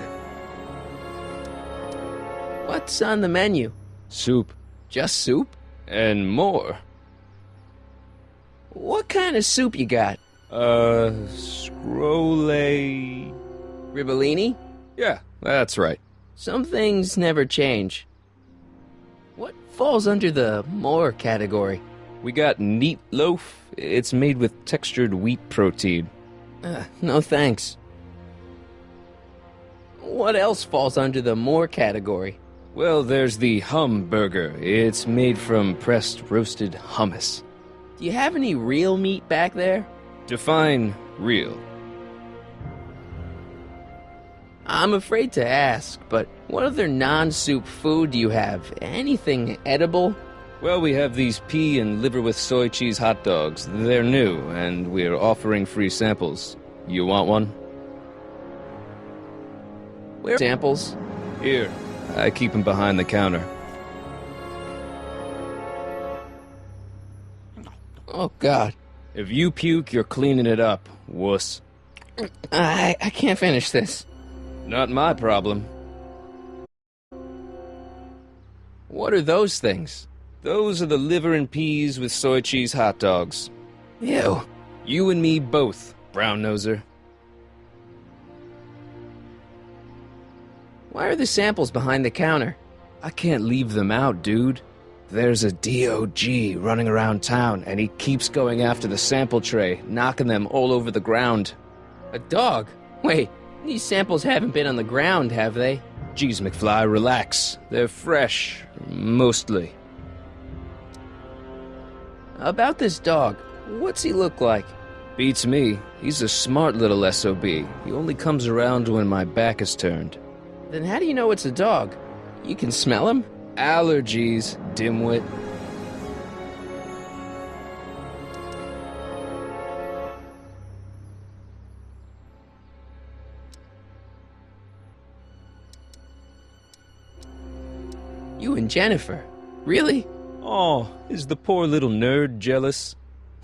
What's on the menu? Soup. Just soup? And more. What kind of soup you got? Scrole... Ribellini? Yeah, that's right. Some things never change. What falls under the more category? We got neat loaf. It's made with textured wheat protein. No thanks. What else falls under the more category? Well, there's the hum burger. It's made from pressed roasted hummus. Do you have any real meat back there? Define real. I'm afraid to ask, but what other non-soup food do you have? Anything edible? Well, we have these pea and liver with soy cheese hot dogs. They're new, and we're offering free samples. You want one? Where samples? Here. I keep them behind the counter. Oh, God. If you puke, you're cleaning it up, wuss. I can't finish this. Not my problem. What are those things? Those are the liver and peas with soy cheese hot dogs. Ew. You and me both, brown noser. Why are the samples behind the counter? I can't leave them out, dude. There's a DOG running around town, and he keeps going after the sample tray, knocking them all over the ground. A dog? Wait, these samples haven't been on the ground, have they? Geez, McFly, relax. They're fresh. Mostly. About this dog, what's he look like? Beats me. He's a smart little SOB. He only comes around when my back is turned. Then how do you know it's a dog? You can smell him? Allergies, dimwit. You and Jennifer? Really? Oh, is the poor little nerd jealous?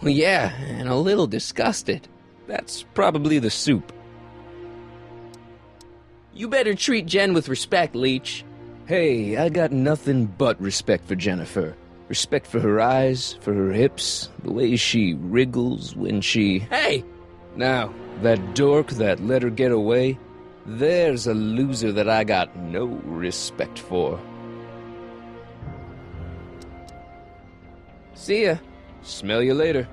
Well, yeah, and a little disgusted. That's probably the soup. You better treat Jen with respect, Leech. Hey, I got nothing but respect for Jennifer. Respect for her eyes, for her hips, the way she wriggles when she... Hey! Now, that dork that let her get away, there's a loser that I got no respect for. See ya. Smell you later.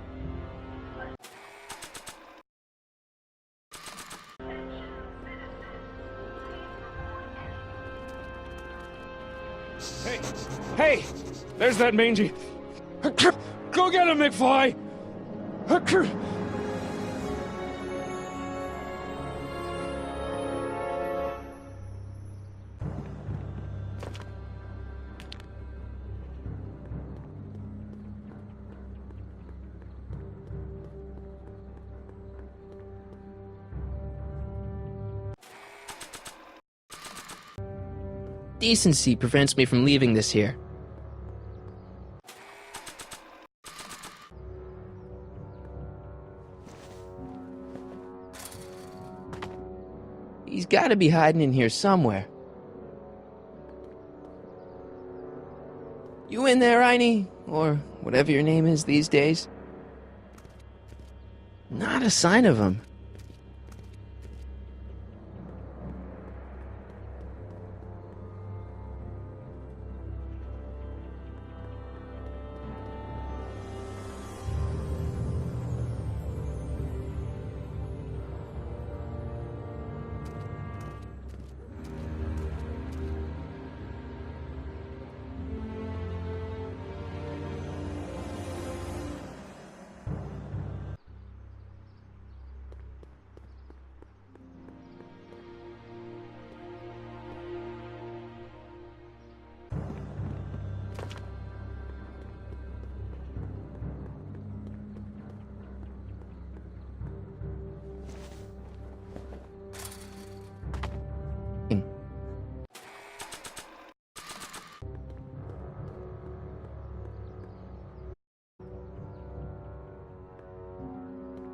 Hey! There's that mangy... Go get him, McFly! Decency prevents me from leaving this here. He's gotta be hiding in here somewhere. You in there, Einie? Or whatever your name is these days? Not a sign of him.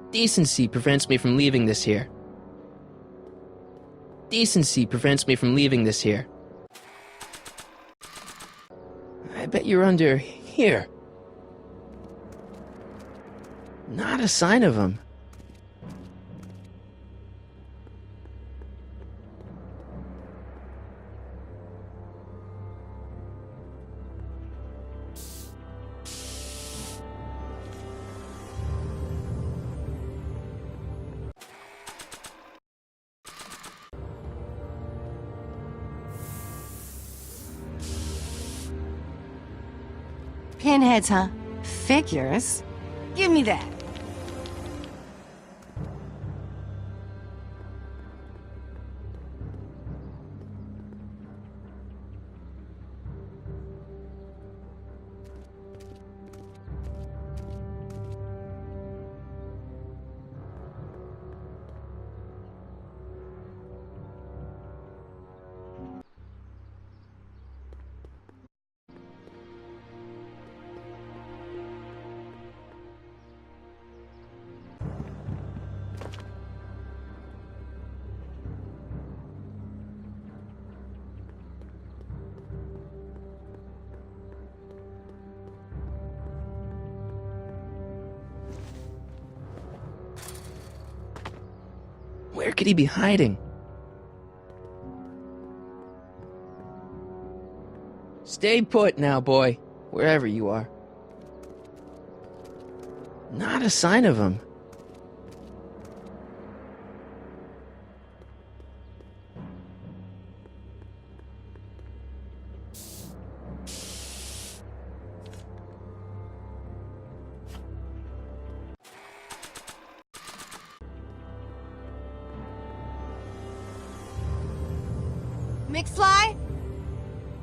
Decency prevents me from leaving this here. Decency prevents me from leaving this here. I bet you're under here. Not a sign of him. Pinheads, huh? Figures? Give me that. Where could he be hiding? Stay put now, boy. Wherever you are. Not a sign of him. McFly?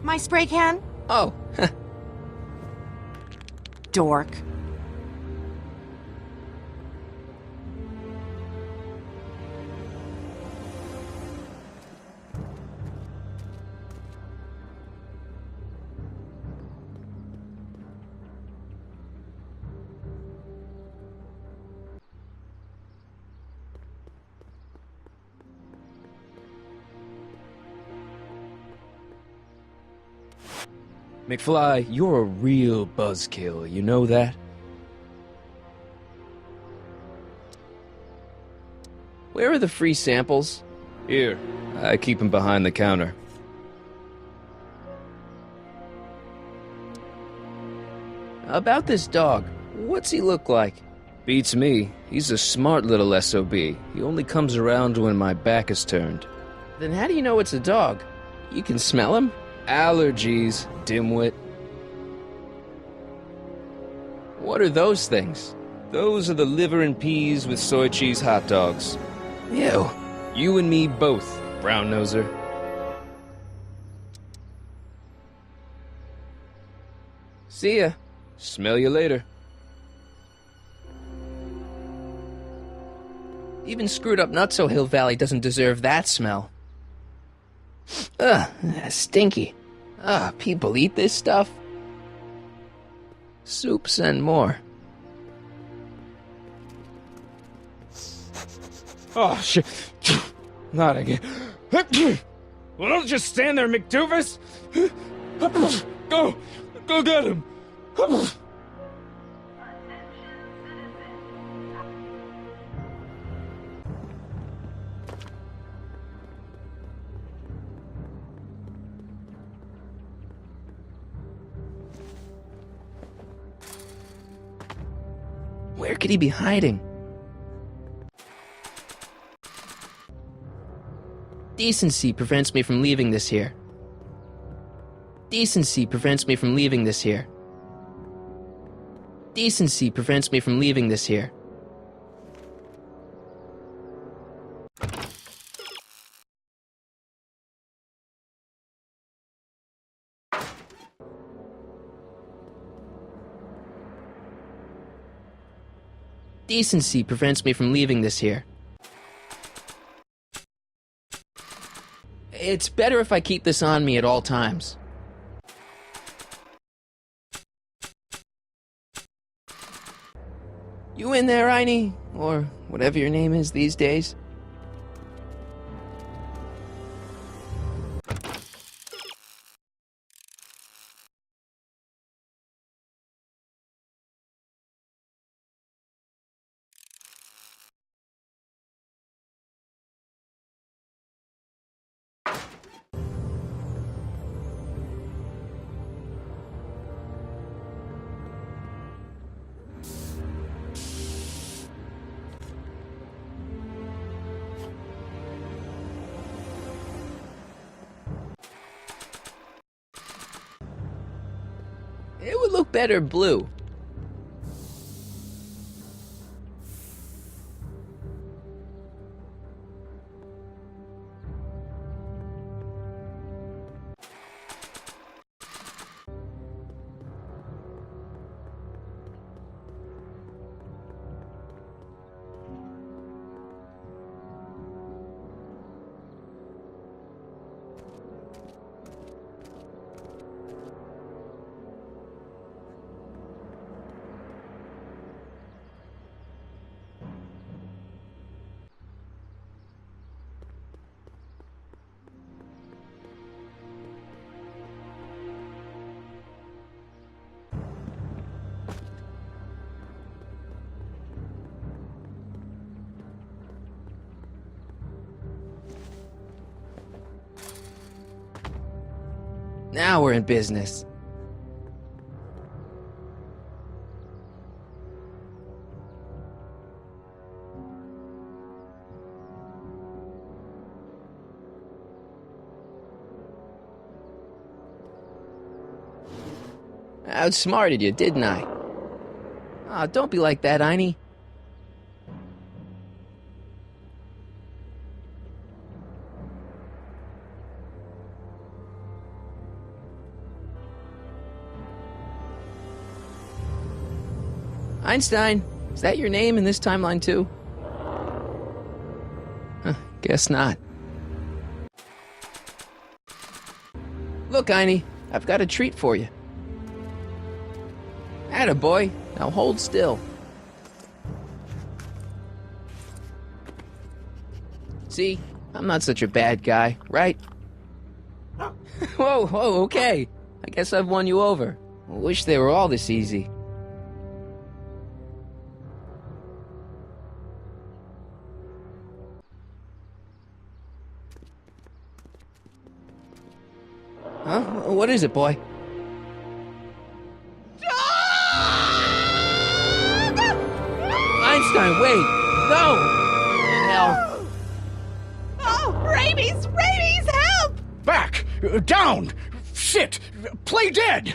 My spray can? Oh, Dork. McFly, you're a real buzzkill, you know that? where are the free samples? Here, I keep them behind the counter. About this dog, what's he look like? Beats me. He's a smart little SOB. He only comes around when my back is turned. Then how do you know it's a dog? You can smell him? Allergies, dimwit. What are those things? Those are the liver and peas with soy cheese hot dogs. Ew. You and me both, brown noser. See ya. Smell you later. Even screwed up Nutso Hill Valley doesn't deserve that smell. Ugh, stinky. People eat this stuff? Soups and more. Oh, shit. Not again. Well, don't just stand there, McDoofus. Go get him. Where could he be hiding? Decency prevents me from leaving this here. Decency prevents me from leaving this here. Decency prevents me from leaving this here. Decency prevents me from leaving this here. It's better if I keep this on me at all times. You in there, Einie? Or whatever your name is these days? It would look better blue. Now we're in business. I outsmarted you, didn't I? Ah, don't be like that, Einie. Einstein, is that your name in this timeline too? Huh, guess not. Look, Einie, I've got a treat for you. Attaboy, now hold still. See, I'm not such a bad guy, right? Whoa, okay. I guess I've won you over. I wish they were all this easy. Huh? What is it, boy? Einstein, wait! No! Hell. Oh, rabies! Rabies, help! Back! Down! Sit! Play dead!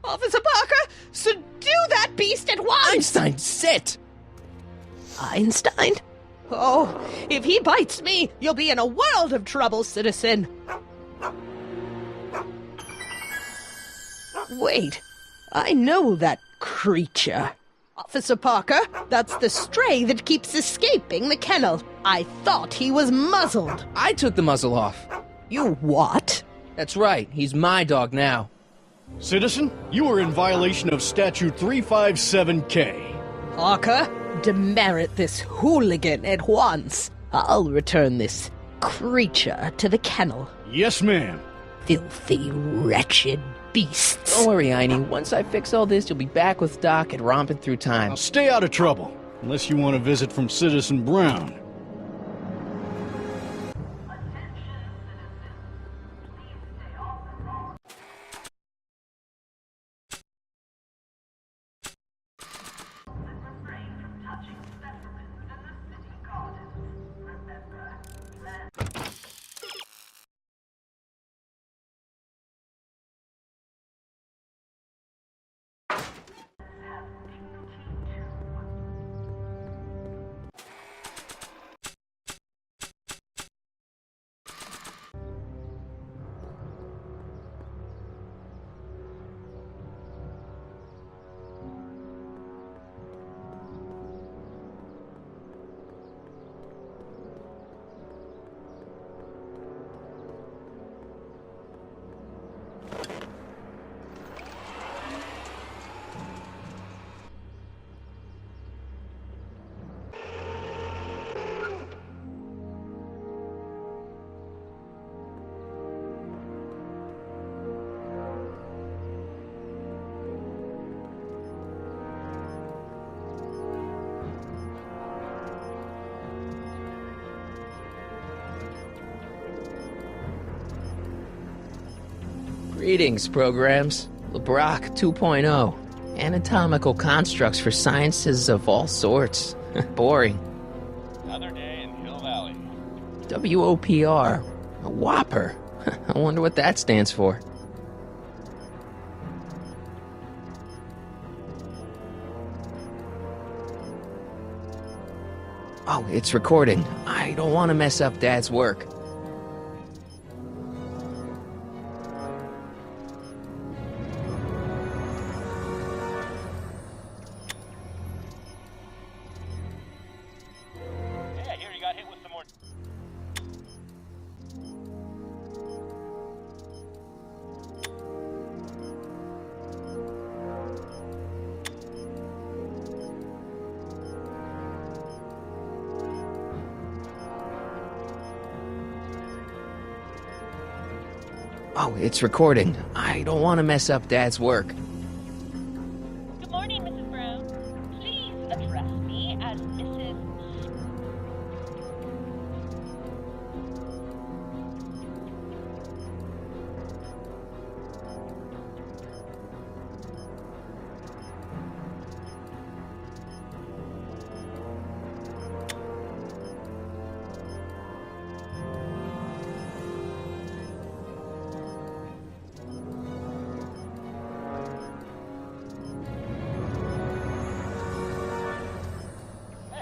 Officer Parker, subdue that beast at once! Einstein, sit! Einstein? Oh, if he bites me, you'll be in a world of trouble, citizen. Wait, I know that creature. Officer Parker, that's the stray that keeps escaping the kennel. I thought he was muzzled. I took the muzzle off. You what? That's right, he's my dog now. Citizen, you are in violation of Statute 357K. Parker, demerit this hooligan at once. I'll return this creature to the kennel. Yes, ma'am. Filthy, wretched beasts. Don't worry, Einie. Once I fix all this, you'll be back with Doc and romping through time. Now stay out of trouble, unless you want a visit from Citizen Brown. Greetings, programs. LeBrock 2.0. Anatomical constructs for sciences of all sorts. Boring. Another day in Hill Valley. WOPR. A whopper. I wonder what that stands for. Oh, it's recording. I don't want to mess up Dad's work. Oh, it's recording. I don't want to mess up Dad's work. Good morning, Mrs. Brown. Please address me as Mrs.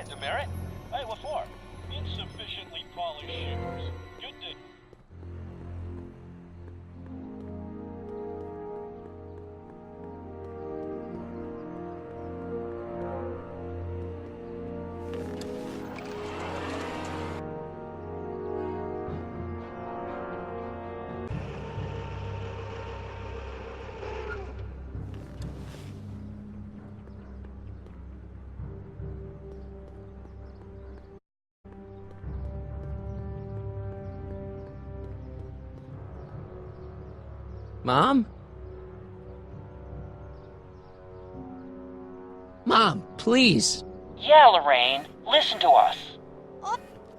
Demerit? Hey, what for? Insufficiently polished shippers. Good day. Mom? Mom, please. Yeah, Lorraine, listen to us.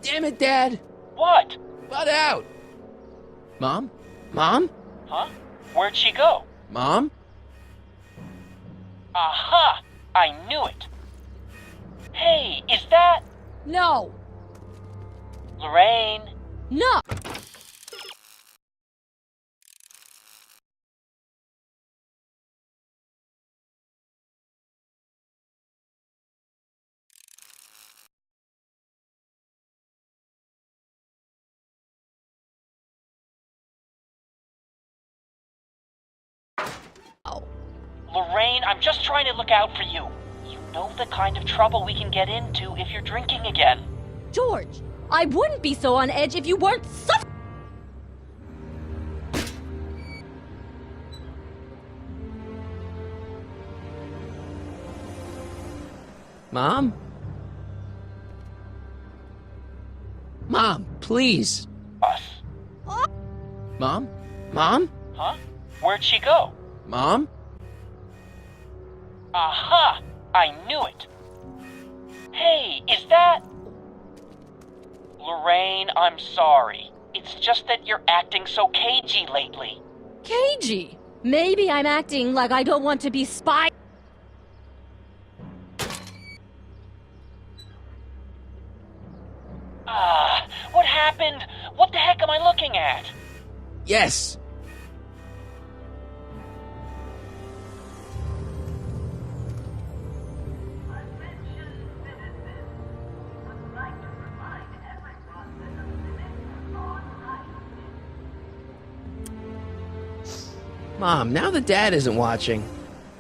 Damn it, Dad. What? Butt out. Mom? Mom? Huh? Where'd she go? Mom? Aha! I knew it. Hey, is that... No. Lorraine? No. Lorraine, I'm just trying to look out for you. You know the kind of trouble we can get into if you're drinking again. George, I wouldn't be so on edge if you weren't Mom? Mom, please. Us. Mom? Mom? Huh? Where'd she go? Mom? Aha! I knew it. Hey, is that... Lorraine, I'm sorry. It's just that you're acting so cagey lately. Cagey? Maybe I'm acting like I don't want to be spy. What happened? What the heck am I looking at? Yes. Mom, now that Dad isn't watching.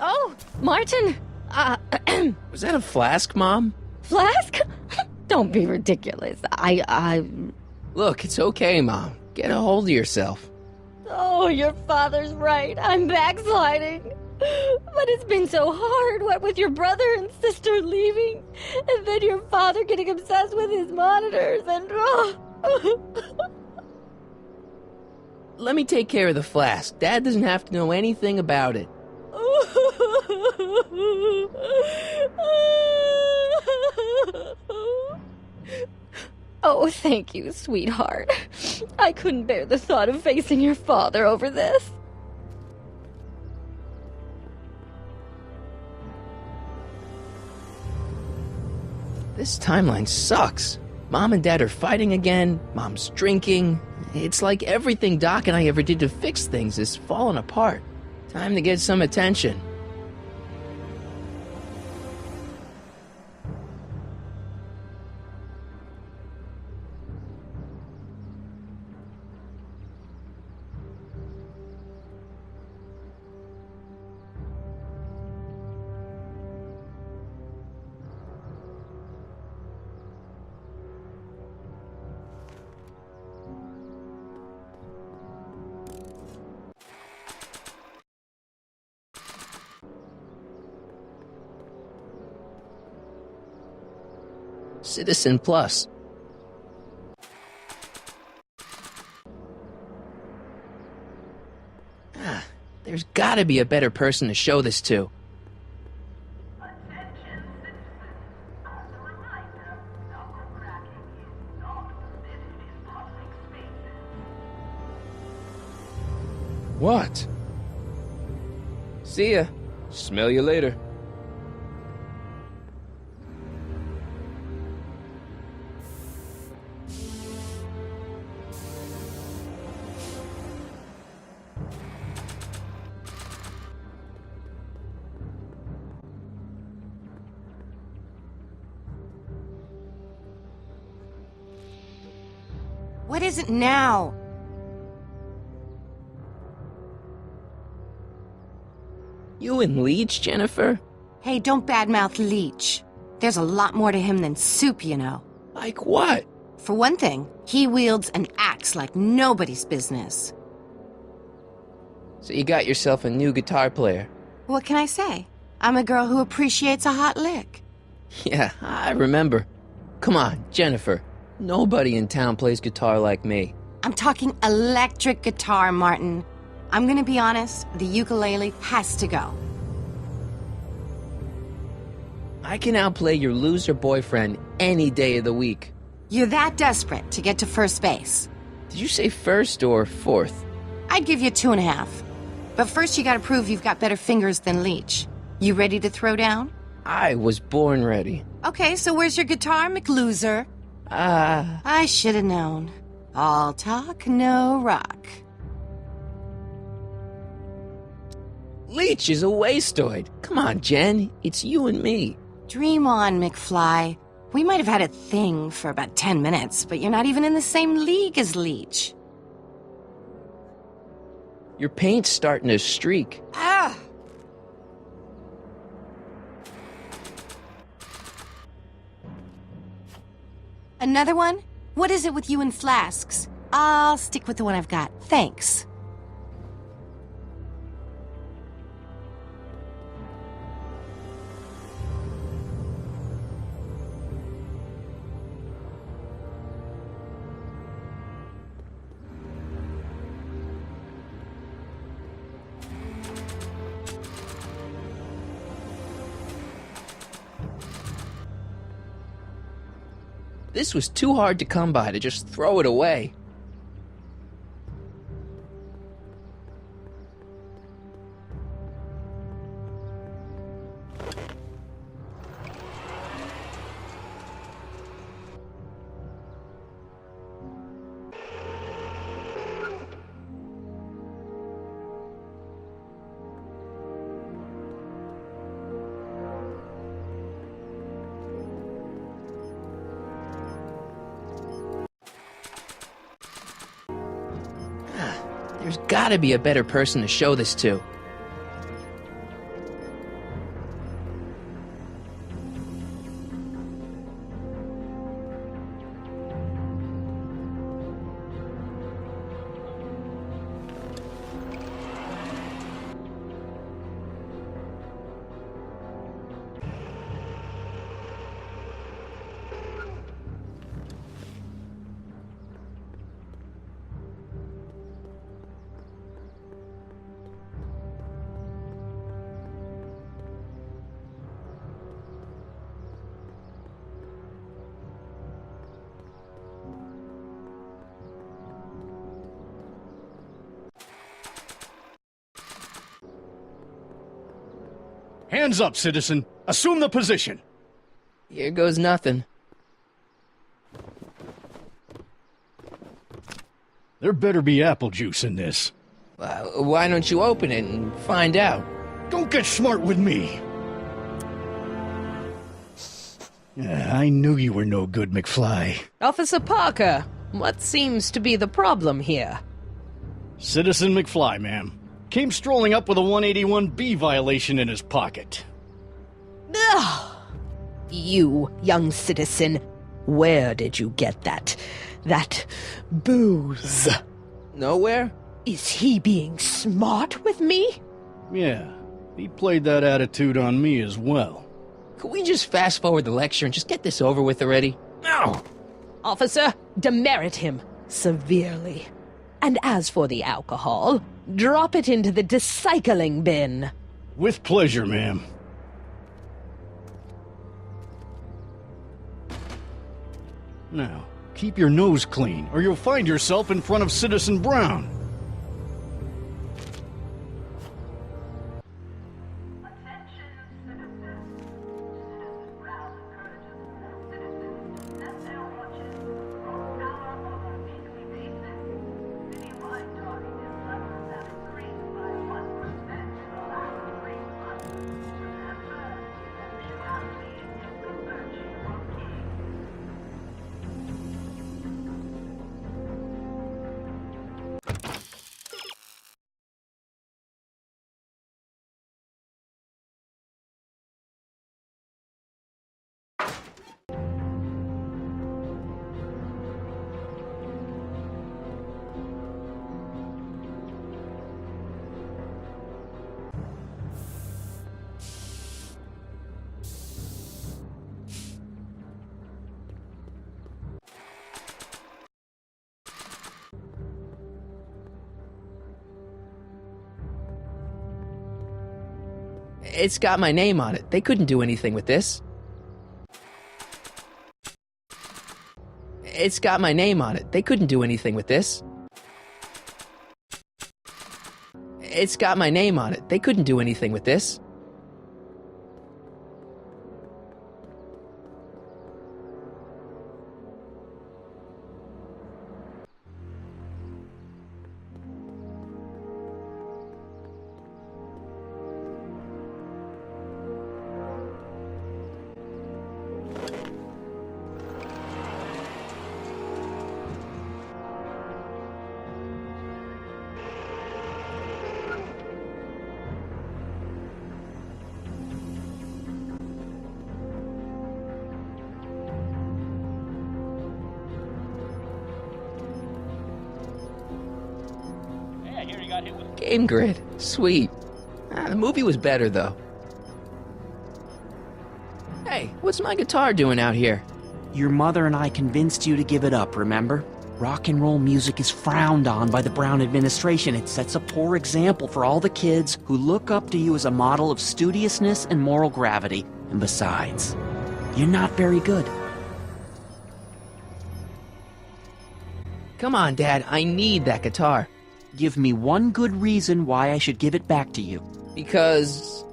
Oh, Martin. Was that a flask, Mom? Flask? Don't be ridiculous. Look, it's okay, Mom. Get a hold of yourself. Oh, your father's right. I'm backsliding. But it's been so hard, what with your brother and sister leaving, and then your father getting obsessed with his monitors, and... Let me take care of the flask. Dad doesn't have to know anything about it. Oh, thank you, sweetheart. I couldn't bear the thought of facing your father over this. This timeline sucks. Mom and Dad are fighting again. Mom's drinking. It's like everything Doc and I ever did to fix things is falling apart. Time to get some attention. Citizen Plus. There's gotta be a better person to show this to. What? See ya. Smell you later. What is it now? You and Leech, Jennifer? Hey, don't badmouth Leech. There's a lot more to him than soup, you know. Like what? For one thing, he wields an axe like nobody's business. So you got yourself a new guitar player. What can I say? I'm a girl who appreciates a hot lick. Yeah, I remember. Come on, Jennifer. Nobody in town plays guitar like me. I'm talking electric guitar, Martin. I'm gonna be honest, the ukulele has to go. I can outplay your loser boyfriend any day of the week. You're that desperate to get to first base. Did you say first or fourth? I'd give you 2.5. But first you gotta prove you've got better fingers than Leech. You ready to throw down? I was born ready. Okay, so where's your guitar, McLoser? I should have known. All talk, no rock. Leech is a wastoid. Come on, Jen. It's you and me. Dream on, McFly. We might have had a thing for about 10 minutes, but you're not even in the same league as Leech. Your paint's starting to streak. Ah! Another one? What is it with you and flasks? I'll stick with the one I've got. Thanks. This was too hard to come by to just throw it away. There's gotta be a better person to show this to. Hands up, citizen. Assume the position. Here goes nothing. There better be apple juice in this. Why don't you open it and find out? Don't get smart with me. I knew you were no good, McFly. Officer Parker, what seems to be the problem here? Citizen McFly, ma'am. Came strolling up with a 181B violation in his pocket. Ugh. You, young citizen, where did you get that booze? Nowhere? Is he being smart with me? Yeah, he played that attitude on me as well. Could we just fast forward the lecture and just get this over with already? No! Officer, demerit him severely. And as for the alcohol, drop it into the recycling bin. With pleasure, ma'am. Now, keep your nose clean, or you'll find yourself in front of Citizen Brown. It's got my name on it. They couldn't do anything with this. It's got my name on it. They couldn't do anything with this. It's got my name on it. They couldn't do anything with this. Game Grid. Sweet. The movie was better, though. Hey, what's my guitar doing out here? Your mother and I convinced you to give it up, remember? Rock and roll music is frowned on by the Brown administration. It sets a poor example for all the kids who look up to you as a model of studiousness and moral gravity. And besides, you're not very good. Come on, Dad. I need that guitar. Give me one good reason why I should give it back to you. Because...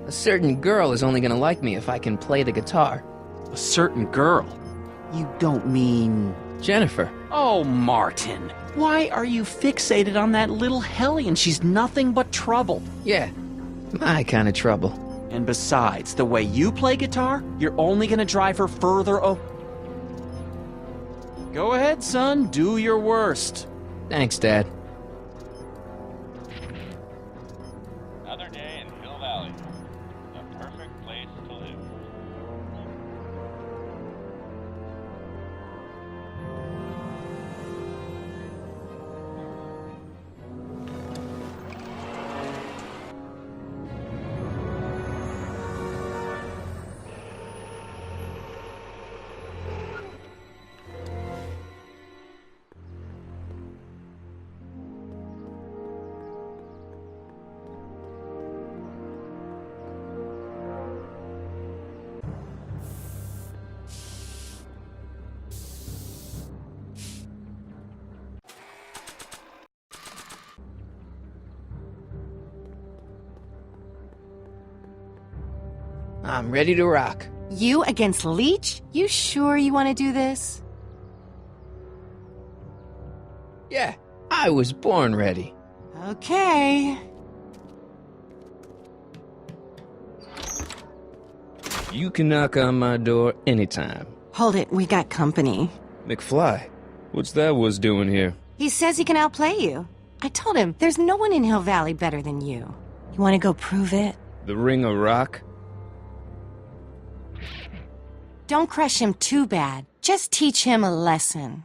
a certain girl is only gonna like me if I can play the guitar. A certain girl? You don't mean... Jennifer. Oh, Martin. Why are you fixated on that little hellion? She's nothing but trouble. Yeah, my kind of trouble. And besides, the way you play guitar, you're only gonna drive her further Go ahead, son. Do your worst. Thanks, Dad. Another day in Hill Valley. The perfect place to live. I'm ready to rock. You against Leech? You sure you want to do this? Yeah, I was born ready. Okay. You can knock on my door anytime. Hold it, we got company. McFly, what's that was doing here? He says he can outplay you. I told him, there's no one in Hill Valley better than you. You want to go prove it? The Ring of Rock? Don't crush him too bad. Just teach him a lesson.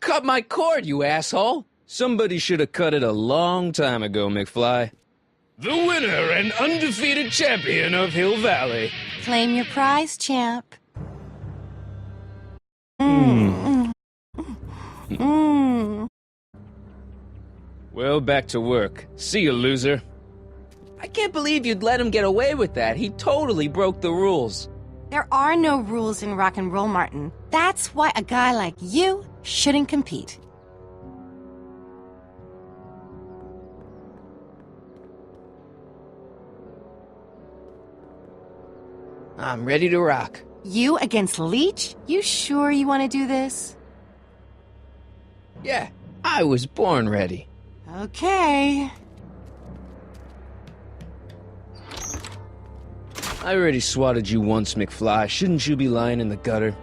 cut my cord, you asshole! Somebody should have cut it a long time ago, McFly. The winner and undefeated champion of Hill Valley. Claim your prize, champ. Well, back to work. See you, loser. I can't believe you'd let him get away with that. He totally broke the rules. There are no rules in rock and roll, Martin. That's why a guy like you shouldn't compete. I'm ready to rock. You against Leech? You sure you want to do this? Yeah, I was born ready. Okay. I already swatted you once, McFly. Shouldn't you be lying in the gutter?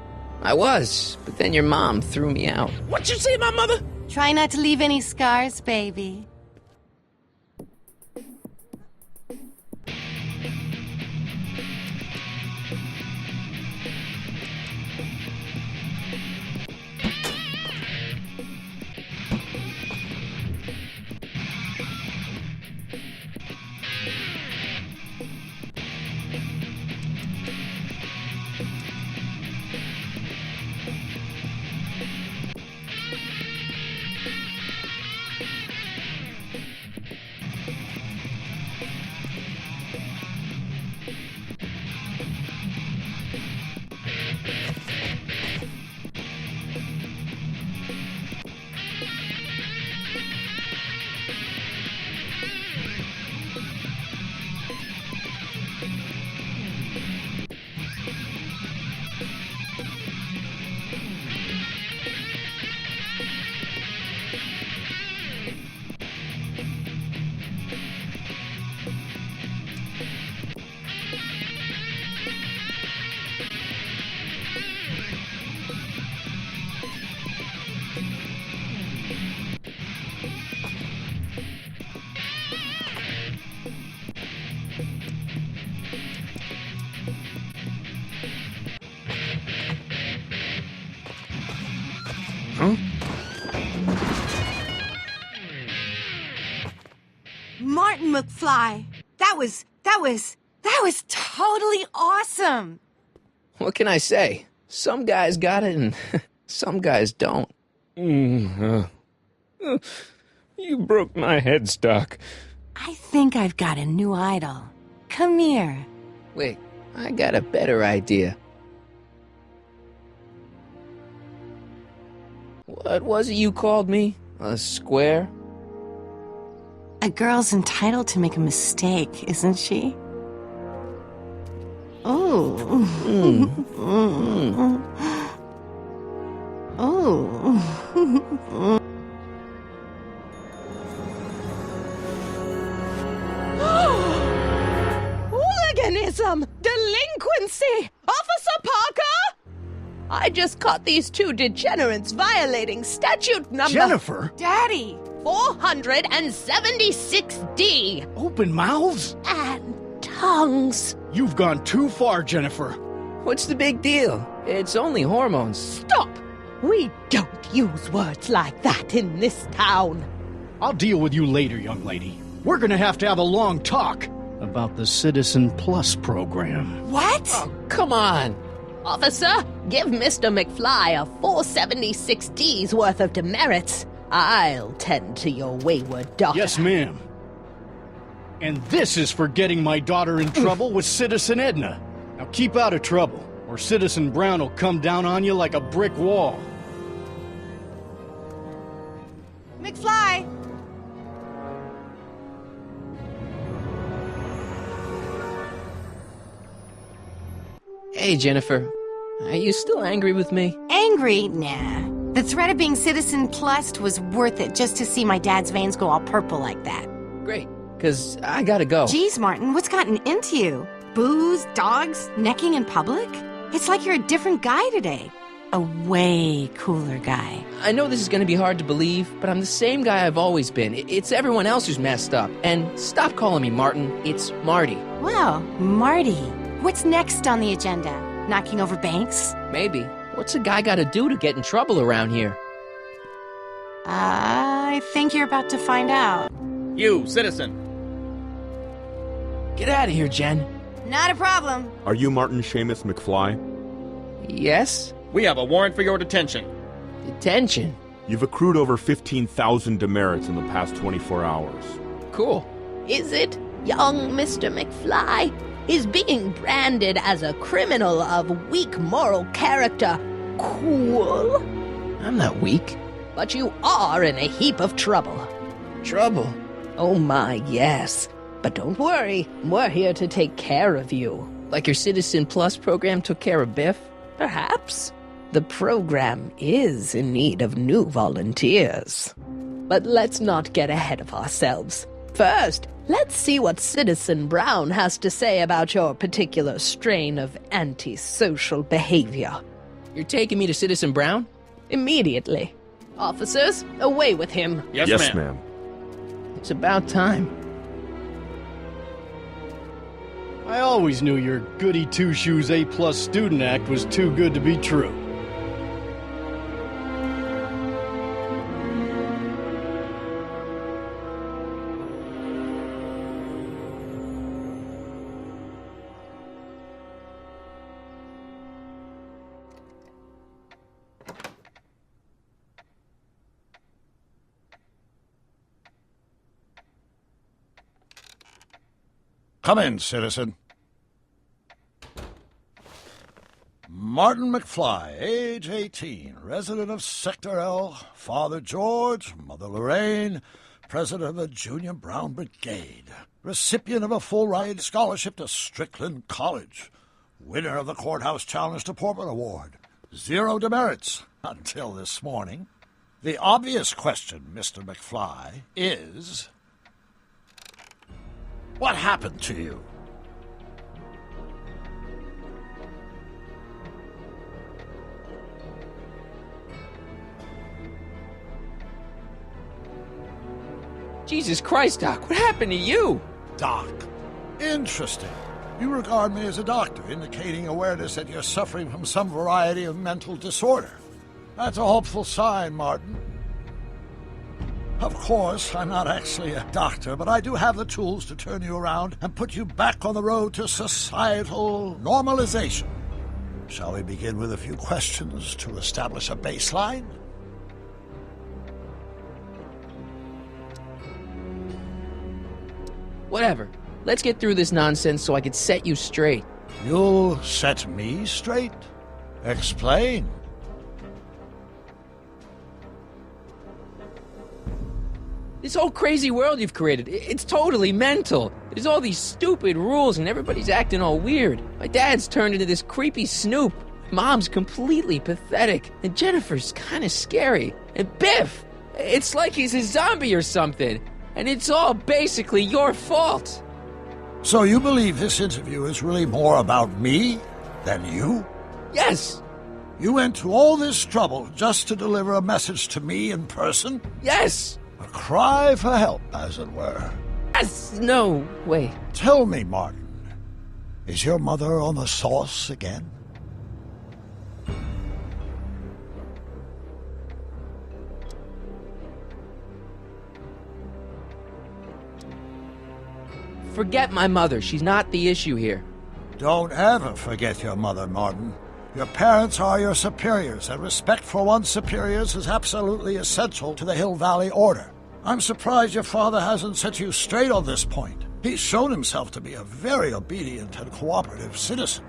I was, but then your mom threw me out. What'd you say, my mother? Try not to leave any scars, baby. Huh? Martin McFly, that was totally awesome. What can I say? Some guys got it and some guys don't. You broke my headstock. I think I've got a new idol. Come here. Wait, I got a better idea. What was it you called me? A square? A girl's entitled to make a mistake, isn't she? Oh. Oh. Hooliganism! Delinquency! Officer Parker! I just caught these two degenerates violating statute number... Jennifer? Daddy! 476D! Open mouths? And tongues. You've gone too far, Jennifer. What's the big deal? It's only hormones. Stop! We don't use words like that in this town. I'll deal with you later, young lady. We're gonna have to have a long talk about the Citizen Plus program. What? Oh, come on. Officer, give Mr. McFly a 476D's worth of demerits. I'll tend to your wayward daughter. Yes, ma'am. And this is for getting my daughter in trouble with Citizen Edna. Now keep out of trouble, or Citizen Brown will come down on you like a brick wall. McFly! Hey, Jennifer. Are you still angry with me? Angry? Nah. The threat of being Citizen Plus was worth it just to see my dad's veins go all purple like that. Great, because I gotta go. Geez, Martin, what's gotten into you? Booze, dogs, necking in public? It's like you're a different guy today. A way cooler guy. I know this is gonna be hard to believe, but I'm the same guy I've always been. It's everyone else who's messed up. And stop calling me Martin. It's Marty. Wow, Marty. What's next on the agenda? Knocking over banks? Maybe. What's a guy gotta do to get in trouble around here? I think you're about to find out. You, citizen. Get out of here, Jen. Not a problem. Are you Martin Seamus McFly? Yes? We have a warrant for your detention. Detention? You've accrued over 15,000 demerits in the past 24 hours. Cool. Is it, young Mr. McFly? Is being branded as a criminal of weak moral character cool? I'm not weak. But you are in a heap of trouble. Trouble? Oh my, yes. But don't worry, we're here to take care of you. Like your Citizen Plus program took care of Biff? Perhaps. The program is in need of new volunteers. But let's not get ahead of ourselves. First, let's see what Citizen Brown has to say about your particular strain of antisocial behavior. You're taking me to Citizen Brown? Immediately. Officers, away with him. Yes, ma'am. It's about time. I always knew your goody two-shoes A+ student act was too good to be true. Come in, citizen. Martin McFly, age 18, resident of Sector L, Father George, Mother Lorraine, president of the Junior Brown Brigade, recipient of a full-ride scholarship to Strickland College, winner of the Courthouse Challenge to Portman Award, 0 demerits until this morning. The obvious question, Mr. McFly, is... what happened to you? Jesus Christ, Doc, what happened to you? Doc. Interesting. You regard me as a doctor, indicating awareness that you're suffering from some variety of mental disorder. That's a hopeful sign, Martin. Of course, I'm not actually a doctor, but I do have the tools to turn you around and put you back on the road to societal normalization. Shall we begin with a few questions to establish a baseline? Whatever. Let's get through this nonsense so I can set you straight. You'll set me straight? Explain. This whole crazy world you've created, it's totally mental. There's all these stupid rules and everybody's acting all weird. My dad's turned into this creepy snoop. Mom's completely pathetic. And Jennifer's kind of scary. And Biff, it's like he's a zombie or something. And it's all basically your fault. So you believe this interview is really more about me than you? Yes. You went to all this trouble just to deliver a message to me in person? Yes. A cry for help, as it were. Yes. No, wait. Tell me, Martin, is your mother on the sauce again? Forget my mother. She's not the issue here. Don't ever forget your mother, Martin. Your parents are your superiors, and respect for one's superiors is absolutely essential to the Hill Valley Order. I'm surprised your father hasn't set you straight on this point. He's shown himself to be a very obedient and cooperative citizen.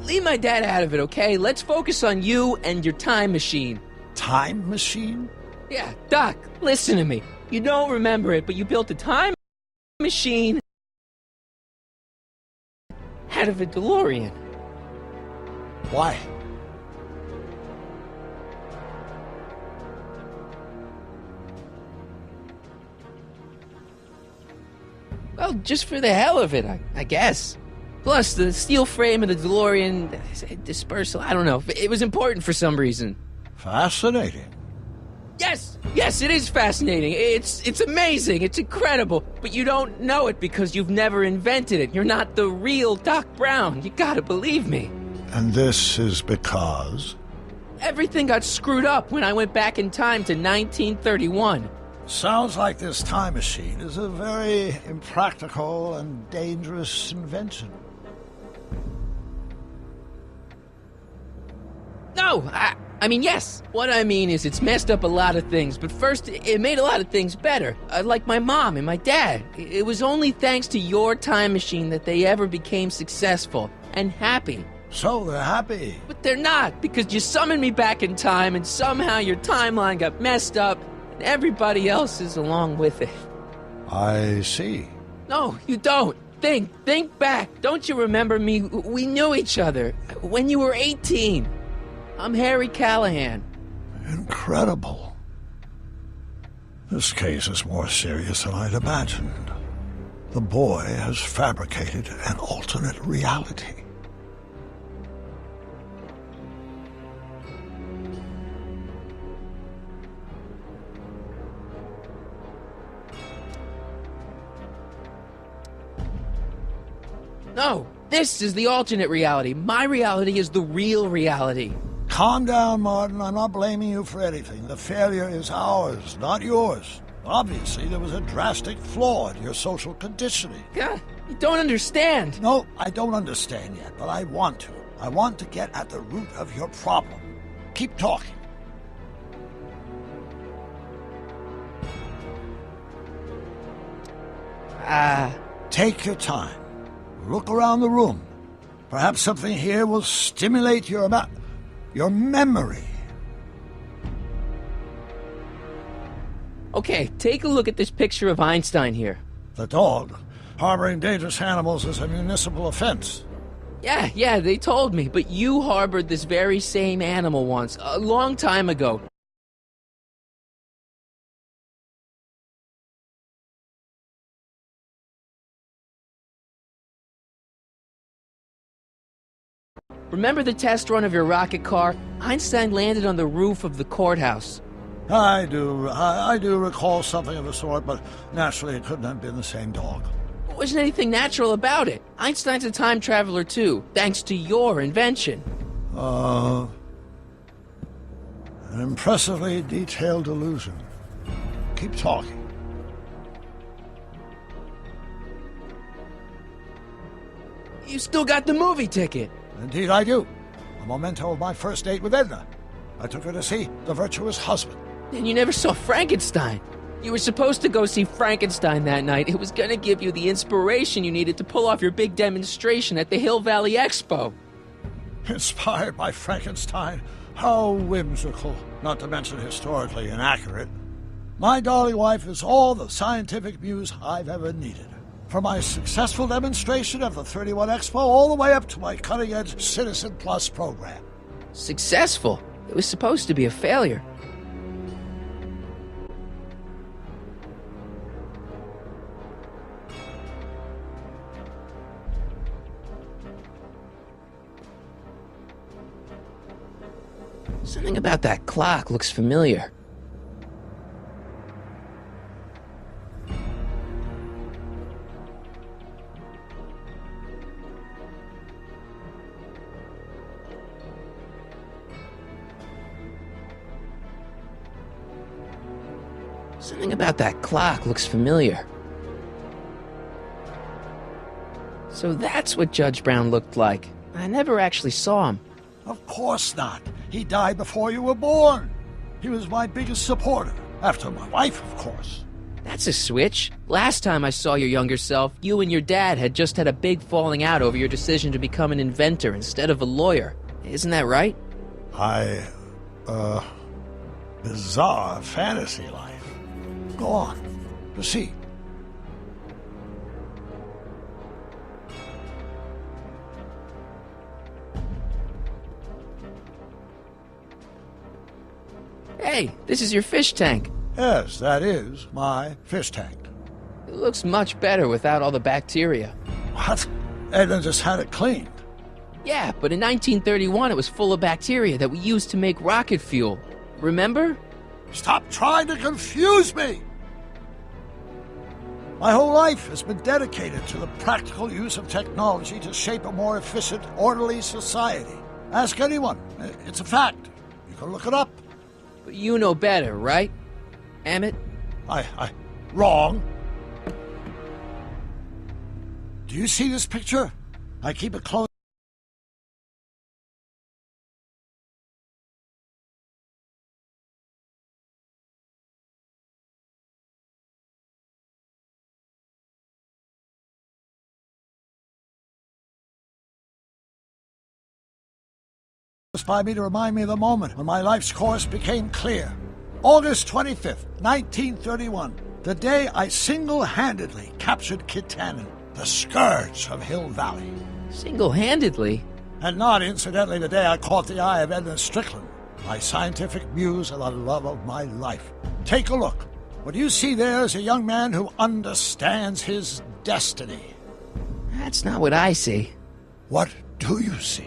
Leave my dad out of it, okay? Let's focus on you and your time machine. Time machine? Yeah, Doc, listen to me. You don't remember it, but you built a time machine out of a DeLorean. Why? Well, just for the hell of it, I guess. Plus, the steel frame of the DeLorean dispersal, I don't know. It was important for some reason. Fascinating. Yes, it is fascinating. It's amazing. It's incredible. But you don't know it because you've never invented it. You're not the real Doc Brown. You gotta believe me. And this is because? Everything got screwed up when I went back in time to 1931. Sounds like this time machine is a very impractical and dangerous invention. No, I mean, yes. What I mean is it's messed up a lot of things, but first, it made a lot of things better. Like my mom and my dad. It was only thanks to your time machine that they ever became successful and happy. So they're happy. But they're not, because you summoned me back in time, and somehow your timeline got messed up, and everybody else is along with it. I see. No, you don't. Think back. Don't you remember me? We knew each other when you were 18. I'm Harry Callahan. Incredible. This case is more serious than I'd imagined. The boy has fabricated an alternate reality. No, this is the alternate reality. My reality is the real reality. Calm down, Martin. I'm not blaming you for anything. The failure is ours, not yours. Obviously, there was a drastic flaw in your social conditioning. God, you don't understand. No, I don't understand yet, but I want to. I want to get at the root of your problem. Keep talking. Take your time. Look around the room. Perhaps something here will stimulate your memory. Okay, take a look at this picture of Einstein here. The dog. Harboring dangerous animals is a municipal offense. Yeah, they told me, but you harbored this very same animal once, a long time ago. Remember the test run of your rocket car? Einstein landed on the roof of the courthouse. I do recall something of the sort, but naturally it couldn't have been the same dog. There wasn't anything natural about it. Einstein's a time traveler too, thanks to your invention. An impressively detailed illusion. Keep talking. You still got the movie ticket. Indeed I do. A memento of my first date with Edna. I took her to see The Virtuous Husband. And you never saw Frankenstein. You were supposed to go see Frankenstein that night. It was gonna give you the inspiration you needed to pull off your big demonstration at the Hill Valley Expo. Inspired by Frankenstein? How whimsical, not to mention historically inaccurate. My darling wife is all the scientific muse I've ever needed. From my successful demonstration of the 31 Expo all the way up to my cutting-edge Citizen Plus program. Successful? It was supposed to be a failure. Something about that clock looks familiar. Something about that clock looks familiar. So that's what Judge Brown looked like. I never actually saw him. Of course not. He died before you were born. He was my biggest supporter, after my wife, of course. That's a switch. Last time I saw your younger self, you and your dad had just had a big falling out over your decision to become an inventor instead of a lawyer. Isn't that right? Bizarre fantasy life. Go on. Proceed. Hey, this is your fish tank. Yes, that is my fish tank. It looks much better without all the bacteria. What? Edna just had it cleaned. Yeah, but in 1931 it was full of bacteria that we used to make rocket fuel. Remember? Stop trying to confuse me! My whole life has been dedicated to the practical use of technology to shape a more efficient, orderly society. Ask anyone. It's a fact. You Go look it up. But you know better, right, Emmett? Wrong. Do you see this picture? I keep it close. By me to remind me of the moment when my life's course became clear. August 25th, 1931, the day I single-handedly captured Kit Tannen, the scourge of Hill Valley. Single-handedly? And not incidentally the day I caught the eye of Edna Strickland, my scientific muse and the love of my life. Take a look. What you see there is a young man who understands his destiny. That's not what I see. What do you see?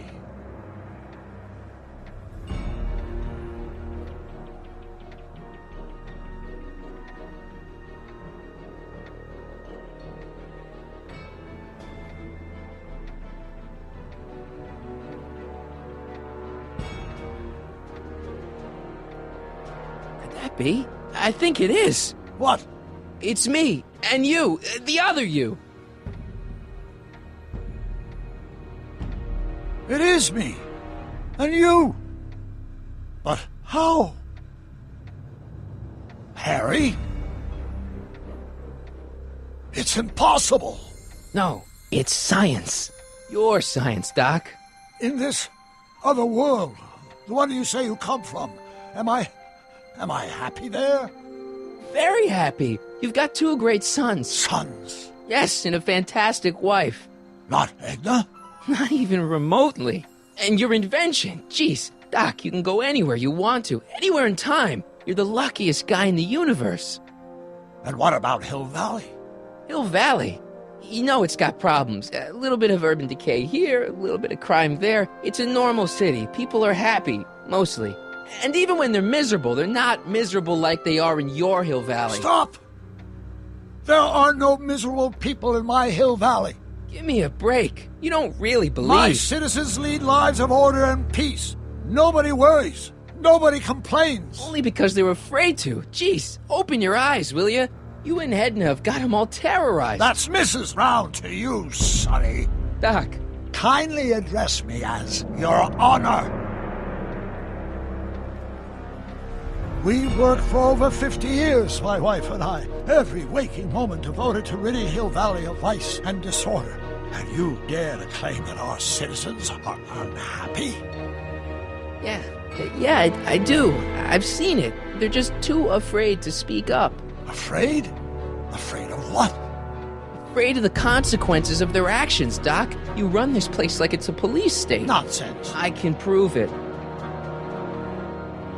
Be? I think it is. What? It's me, and you, the other you. It is me, and you. But how? Harry? It's impossible. No, it's science. Your science, Doc. In this other world, the one you say you come from, am I happy there? Very happy. You've got 2 great sons. Sons? Yes, and a fantastic wife. Not Edna? Not even remotely. And your invention. Jeez, Doc, you can go anywhere you want to. Anywhere in time. You're the luckiest guy in the universe. And what about Hill Valley? Hill Valley? You know it's got problems. A little bit of urban decay here, a little bit of crime there. It's a normal city. People are happy, mostly. And even when they're miserable, they're not miserable like they are in your Hill Valley. Stop! There are no miserable people in my Hill Valley. Give me a break. You don't really believe... My citizens lead lives of order and peace. Nobody worries. Nobody complains. Only because they're afraid to. Jeez, open your eyes, will you? You and Edna have got them all terrorized. That's Mrs. Brown to you, Sonny. Doc. Kindly address me as Your Honor. We worked for over 50 years, my wife and I. Every waking moment devoted to ridding Hill Valley of vice and disorder. And you dare to claim that our citizens are unhappy? Yeah, I do. I've seen it. They're just too afraid to speak up. Afraid? Afraid of what? Afraid of the consequences of their actions, Doc. You run this place like it's a police state. Nonsense. I can prove it.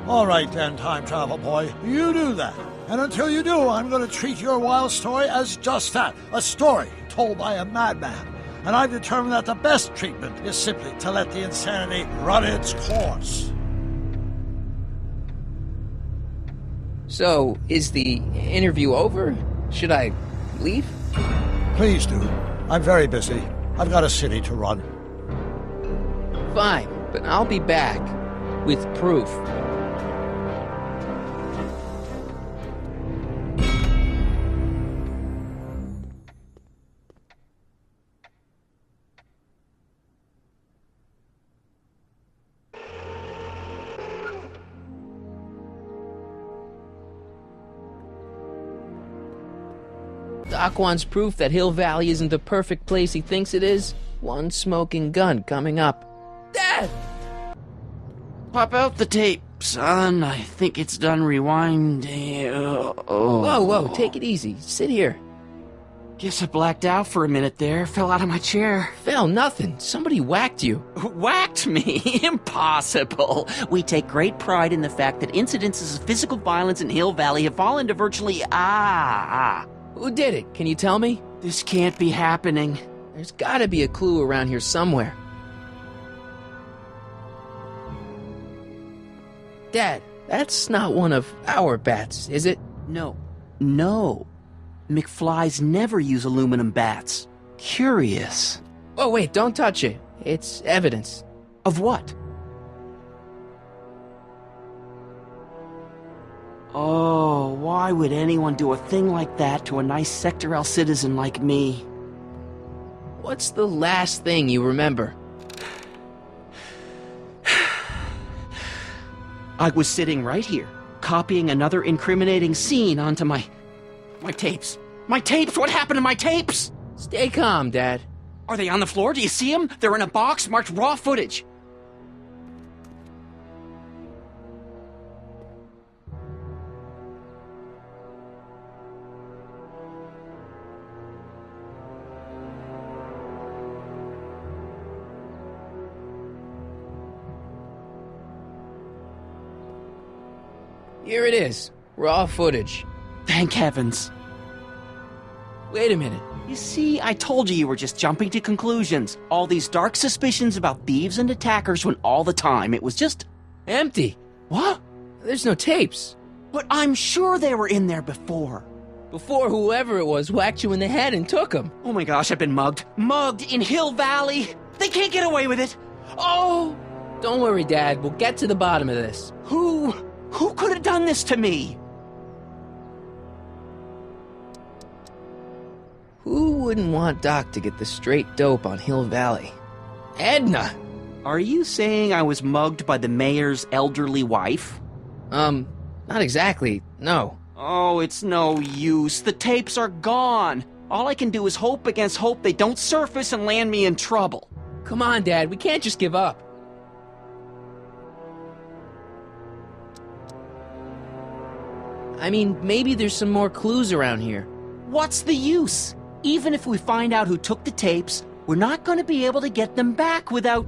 All right then, time travel boy. You do that. And until you do, I'm going to treat your wild story as just that. A story told by a madman. And I've determined that the best treatment is simply to let the insanity run its course. So, is the interview over? Should I leave? Please do. I'm very busy. I've got a city to run. Fine, but I'll be back with proof. Doc wants proof that Hill Valley isn't the perfect place he thinks it is. One smoking gun coming up. Dad! Pop out the tape, son. I think it's done rewinding. Whoa, take it easy. Sit here. Guess I blacked out for a minute there. Fell out of my chair. Fell nothing. Somebody whacked you. Whacked me? Impossible. We take great pride in the fact that incidences of physical violence in Hill Valley have fallen to virtually... Who did it? Can you tell me? This can't be happening. There's gotta be a clue around here somewhere. Dad, that's not one of our bats, is it? No. McFlys never use aluminum bats. Curious. Oh, wait, don't touch it. It's evidence. Of what? Oh, why would anyone do a thing like that to a nice Sector L citizen like me? What's the last thing you remember? I was sitting right here, copying another incriminating scene onto my tapes. My tapes! What happened to my tapes? Stay calm, Dad. Are they on the floor? Do you see them? They're in a box marked raw footage. Here it is. Raw footage. Thank heavens. Wait a minute. You see, I told you were just jumping to conclusions. All these dark suspicions about thieves and attackers when all the time it was just... empty. What? There's no tapes. But I'm sure they were in there before. Before whoever it was whacked you in the head and took them. Oh my gosh, I've been mugged. Mugged in Hill Valley. They can't get away with it. Oh! Don't worry, Dad. We'll get to the bottom of this. Who could have done this to me? Who wouldn't want Doc to get the straight dope on Hill Valley? Edna! Are you saying I was mugged by the mayor's elderly wife? Not exactly, no. Oh, it's no use. The tapes are gone. All I can do is hope against hope they don't surface and land me in trouble. Come on, Dad, we can't just give up. I mean, maybe there's some more clues around here. What's the use? Even if we find out who took the tapes, we're not going to be able to get them back without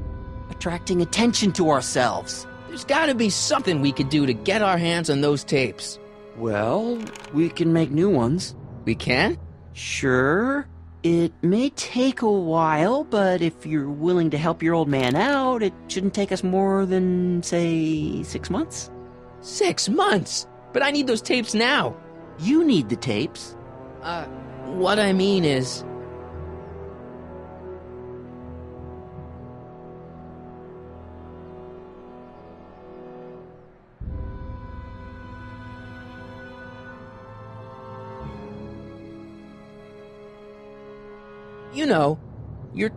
attracting attention to ourselves. There's gotta be something we could do to get our hands on those tapes. Well, we can make new ones. We can? Sure. It may take a while, but if you're willing to help your old man out, it shouldn't take us more than, say, 6 months. 6 months? But I need those tapes now. You need the tapes. What I mean is... You know, your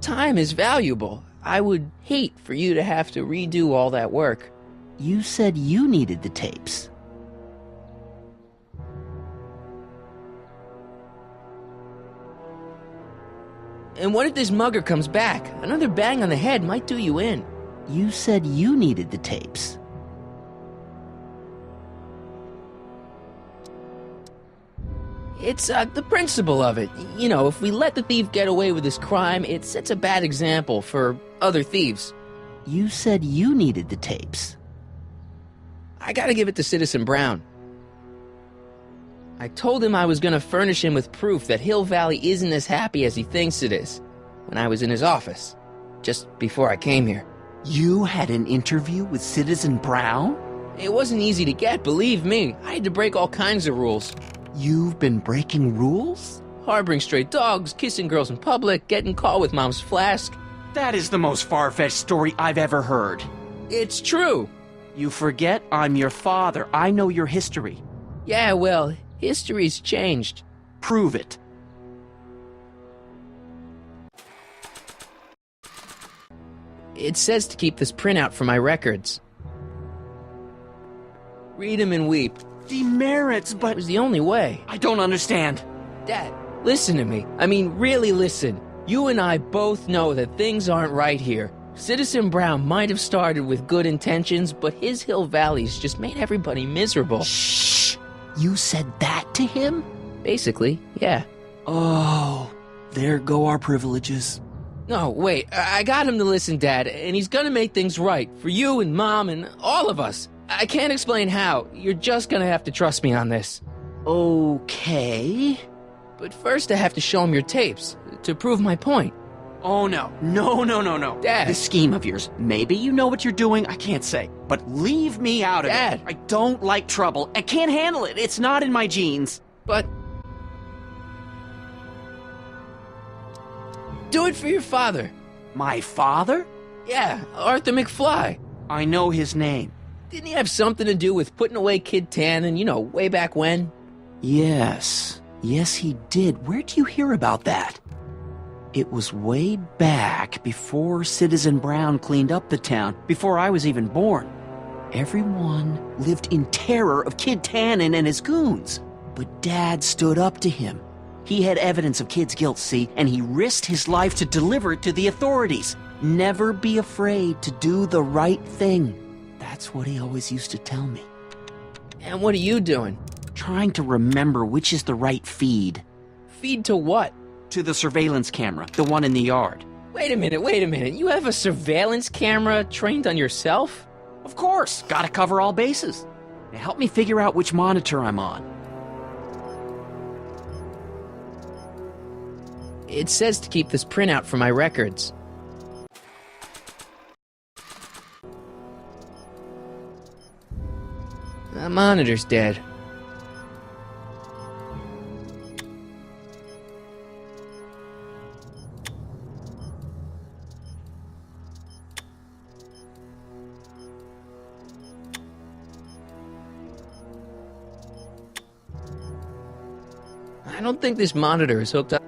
time is valuable. I would hate for you to have to redo all that work. You said you needed the tapes. And what if this mugger comes back? Another bang on the head might do you in. You said you needed the tapes. It's, the principle of it. You know, if we let the thief get away with his crime, it sets a bad example for other thieves. You said you needed the tapes. I gotta give it to Citizen Brown. I told him I was gonna furnish him with proof that Hill Valley isn't as happy as he thinks it is, when I was in his office, just before I came here. You had an interview with Citizen Brown? It wasn't easy to get, believe me. I had to break all kinds of rules. You've been breaking rules? Harboring stray dogs, kissing girls in public, getting caught with Mom's flask. That is the most far-fetched story I've ever heard. It's true. You forget I'm your father. I know your history. Yeah, well, history's changed. Prove it. It says to keep this printout for my records. Read 'em and weep. Demerits, but... It was the only way. I don't understand. Dad, listen to me. I mean, really listen. You and I both know that things aren't right here. Citizen Brown might have started with good intentions, but his Hill Valley's just made everybody miserable. Shh! You said that to him? Basically, yeah. Oh, there go our privileges. No, wait, I got him to listen, Dad, and he's gonna make things right for you and Mom and all of us. I can't explain how. You're just gonna have to trust me on this. Okay. But first I have to show him your tapes, to prove my point. Oh, no. No. Dad. This scheme of yours, maybe you know what you're doing, I can't say. But leave me out of Dad. it. I don't like trouble. I can't handle it. It's not in my genes. But... do it for your father. My father? Yeah, Arthur McFly. I know his name. Didn't he have something to do with putting away Kid Tannen, way back when? Yes. Yes, he did. Where'd you hear about that? It was way back before Citizen Brown cleaned up the town, before I was even born. Everyone lived in terror of Kid Tannen and his goons. But Dad stood up to him. He had evidence of Kid's guilt, see, and he risked his life to deliver it to the authorities. Never be afraid to do the right thing. That's what he always used to tell me. And what are you doing? Trying to remember which is the right feed. Feed to what? To the surveillance camera, the one in the yard. Wait a minute. You have a surveillance camera trained on yourself? Of course, gotta cover all bases. Now help me figure out which monitor I'm on. It says to keep this printout for my records. The monitor's dead. I don't think this monitor is hooked up.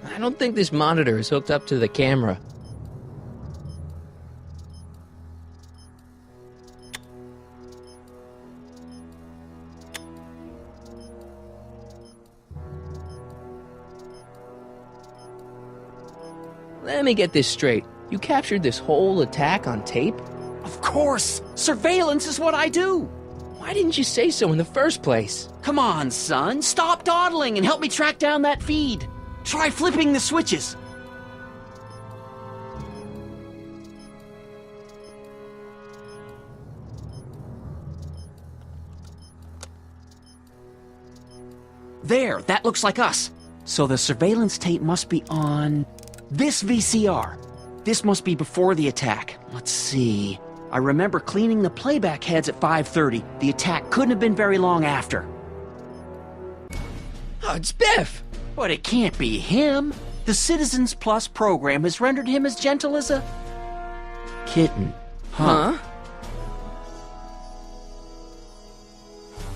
I don't think this monitor is hooked up to the camera. Let me get this straight. You captured this whole attack on tape? Of course! Surveillance is what I do! Why didn't you say so in the first place? Come on, son. Stop dawdling and help me track down that feed. Try flipping the switches. There, that looks like us. So the surveillance tape must be on this VCR. This must be before the attack. Let's see. I remember cleaning the playback heads at 5:30. The attack couldn't have been very long after. Oh, it's Biff! But it can't be him. The Citizens Plus program has rendered him as gentle as a kitten. Huh?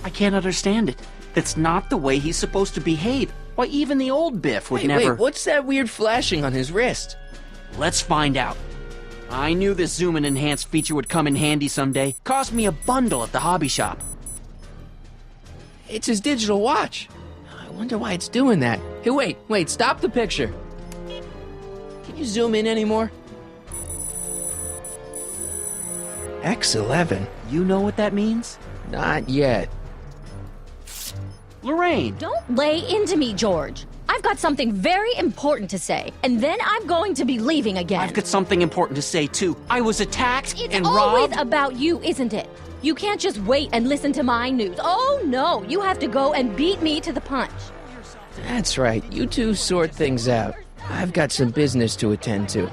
I can't understand it. That's not the way he's supposed to behave. Why, even the old Biff would never... Wait, what's that weird flashing on his wrist? Let's find out. I knew this zoom and enhance feature would come in handy someday. Cost me a bundle at the hobby shop. It's his digital watch. I wonder why it's doing that. Hey, wait, stop the picture. Can you zoom in anymore? X11. You know what that means? Not yet. Lorraine! Don't lay into me, George. I've got something very important to say, and then I'm going to be leaving again. I've got something important to say, too. I was attacked and robbed. It's always about you, isn't it? You can't just wait and listen to my news. Oh, no. You have to go and beat me to the punch. That's right. You two sort things out. I've got some business to attend to.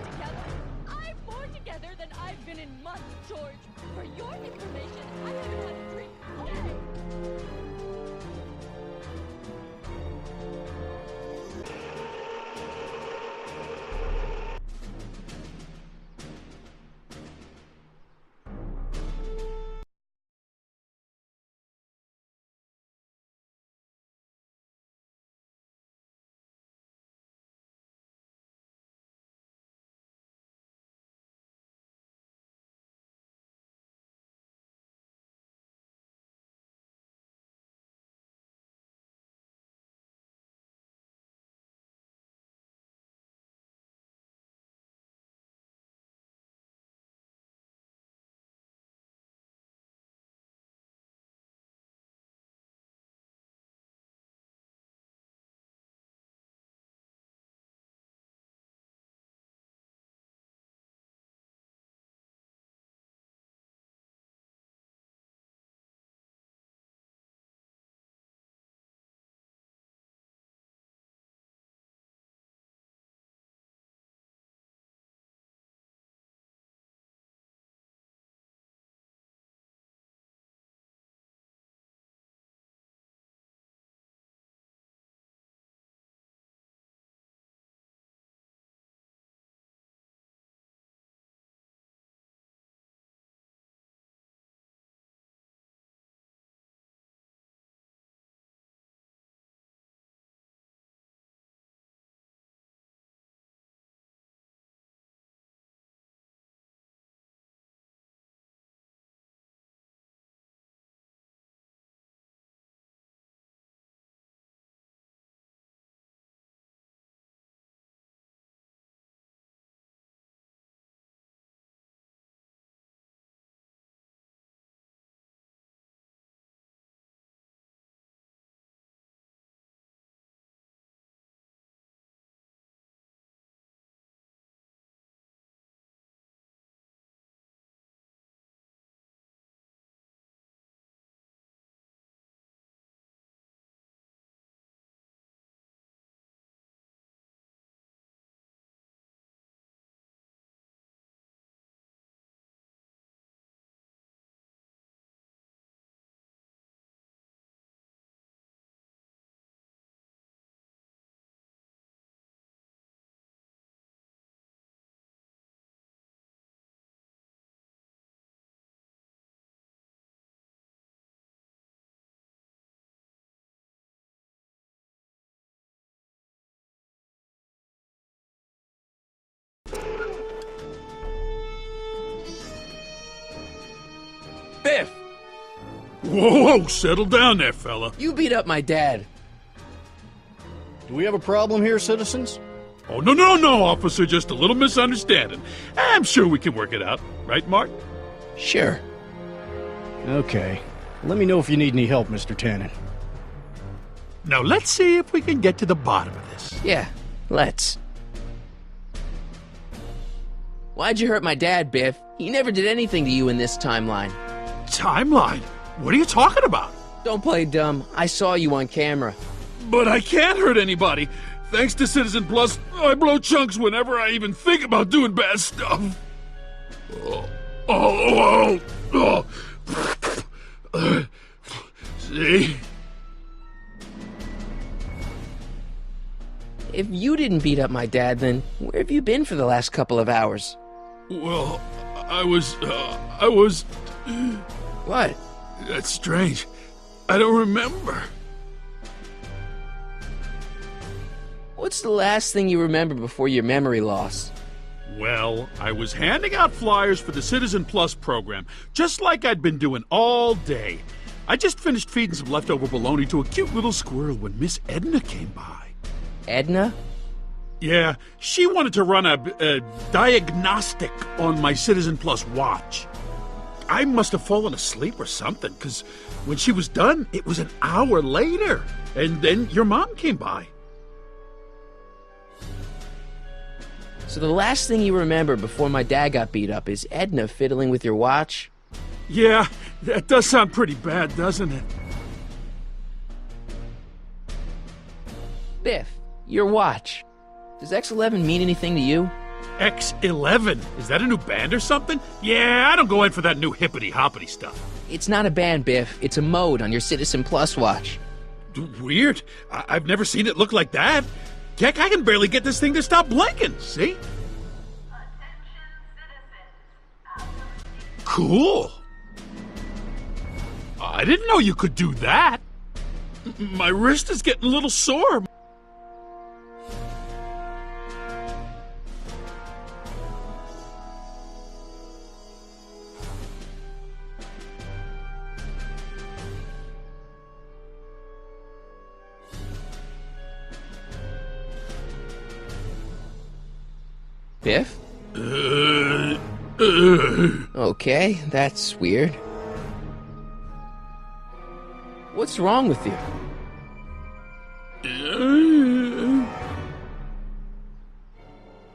Biff! Whoa, settle down there, fella. You beat up my dad. Do we have a problem here, citizens? Oh, no, officer, just a little misunderstanding. I'm sure we can work it out. Right, Martin? Sure. Okay. Let me know if you need any help, Mr. Tannen. Now let's see if we can get to the bottom of this. Yeah, let's. Why'd you hurt my dad, Biff? He never did anything to you in this timeline. Timeline? What are you talking about? Don't play dumb. I saw you on camera. But I can't hurt anybody. Thanks to Citizen Plus, I blow chunks whenever I even think about doing bad stuff. See? If you didn't beat up my dad, then where have you been for the last couple of hours? Well, I was... What? That's strange. I don't remember. What's the last thing you remember before your memory loss? Well, I was handing out flyers for the Citizen Plus program, just like I'd been doing all day. I just finished feeding some leftover bologna to a cute little squirrel when Miss Edna came by. Edna? Yeah, she wanted to run a diagnostic on my Citizen Plus watch. I must have fallen asleep or something, because when she was done, it was an hour later. And then your mom came by. So the last thing you remember before my dad got beat up is Edna fiddling with your watch? Yeah, that does sound pretty bad, doesn't it? Biff, your watch. Does X11 mean anything to you? X11? Is that a new band or something? Yeah, I don't go in for that new hippity-hoppity stuff. It's not a band, Biff. It's a mode on your Citizen Plus watch. Weird. I've never seen it look like that. Heck, I can barely get this thing to stop blinking, see? Cool. I didn't know you could do that. My wrist is getting a little sore. Biff? Okay, that's weird. What's wrong with you?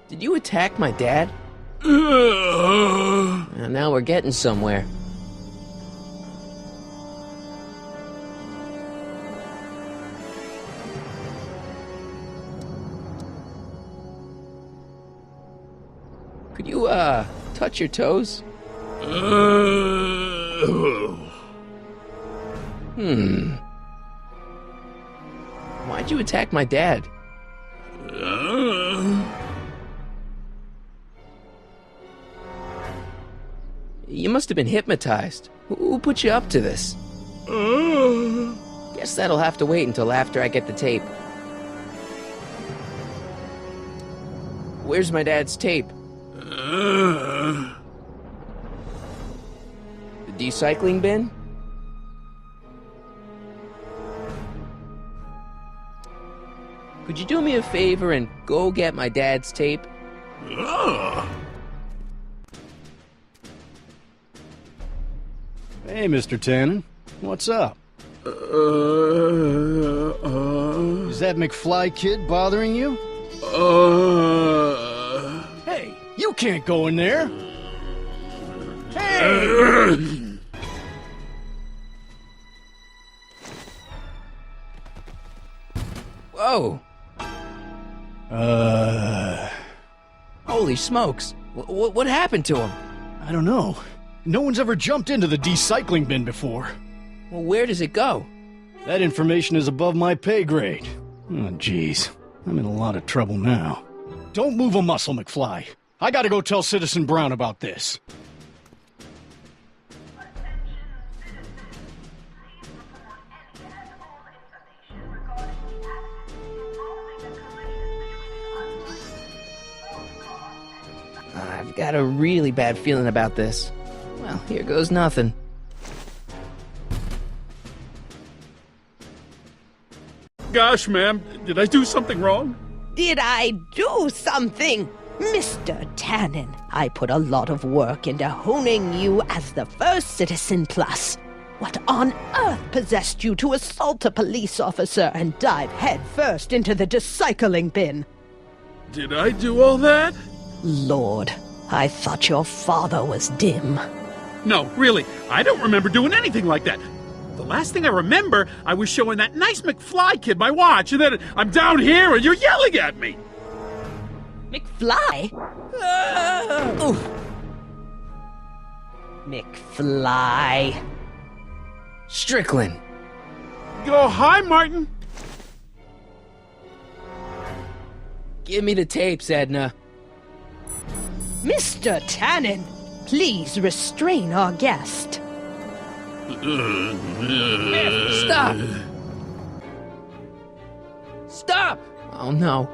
Did you attack my dad? Now we're getting somewhere. Could you, touch your toes? Why'd you attack my dad? You must have been hypnotized. Who put you up to this? Guess that'll have to wait until after I get the tape. Where's my dad's tape? The recycling bin? Could you do me a favor and go get my dad's tape? Hey, Mr. Tannen. What's up? Is that McFly kid bothering you? Hey, you can't go in there! Hey! Whoa! Holy smokes! What happened to him? I don't know. No one's ever jumped into the recycling bin before. Well, where does it go? That information is above my pay grade. Oh, jeez. I'm in a lot of trouble now. Don't move a muscle, McFly. I gotta go tell Citizen Brown about this. I've got a really bad feeling about this. Well, here goes nothing. gosh, ma'am. Did I do something wrong? Did I do something? Mr. Tannen, I put a lot of work into honing you as the first Citizen Plus. What on earth possessed you to assault a police officer and dive headfirst into the recycling bin? Did I do all that? Lord, I thought your father was dim. No, really, I don't remember doing anything like that. The last thing I remember, I was showing that nice McFly kid my watch, and then I'm down here and you're yelling at me. McFly? Oof. McFly. Strickland. Oh, hi, Martin. Give me the tapes, Edna. Mr. Tannen, please restrain our guest. Stop! Stop! Oh no.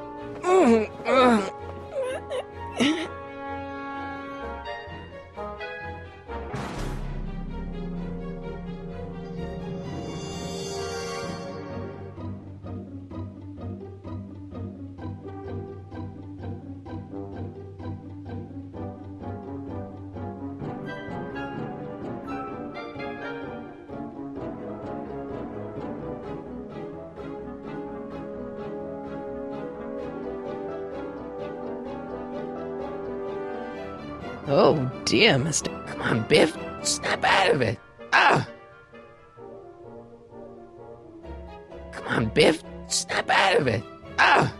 Oh dear, Mr. Come on, Biff. Snap out of it. Ah! Come on, Biff. Snap out of it. Ah!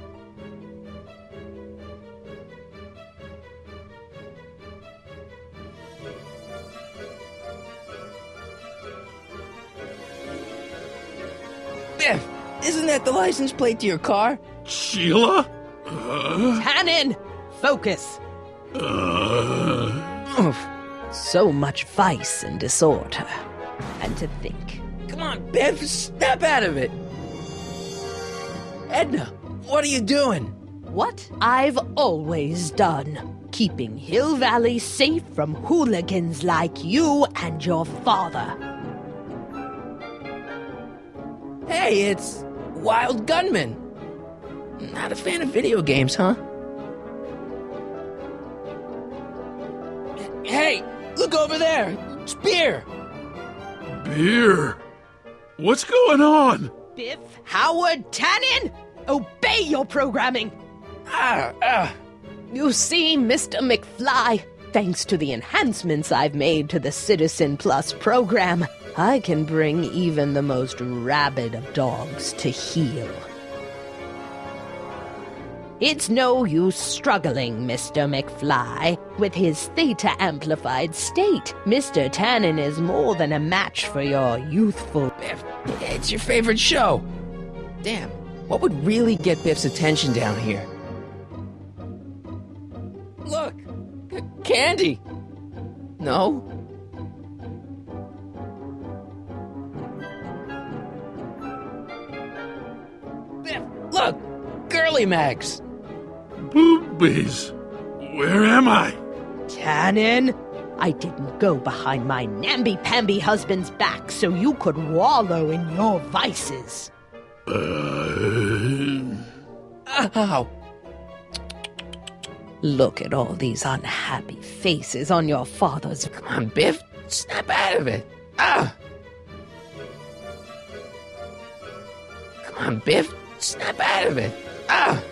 Biff, isn't that the license plate to your car? Sheila? Tannen, focus. Oof. So much vice and disorder. And to think. Come on, Biff, snap out of it. Edna, what are you doing? What I've always done. Keeping Hill Valley safe from hooligans like you and your father. Hey, it's Wild Gunman. Not a fan of video games, huh? Hey, look over there. It's beer. Beer? What's going on? Biff Howard Tannen, obey your programming. You see, Mr. McFly, thanks to the enhancements I've made to the Citizen Plus program, I can bring even the most rabid of dogs to heel. It's no use struggling, Mr. McFly. With his theta-amplified state, Mr. Tannen is more than a match for your youthful... Biff, it's your favorite show. Damn, what would really get Biff's attention down here? Look, candy. No? Biff, look, Girly Mags. Boobies. Where am I? Tannen, I didn't go behind my namby-pamby husband's back so you could wallow in your vices. Ow. Look at all these unhappy faces on your father's... Come on, Biff. Snap out of it. Ah! Come on, Biff. Snap out of it. Ah!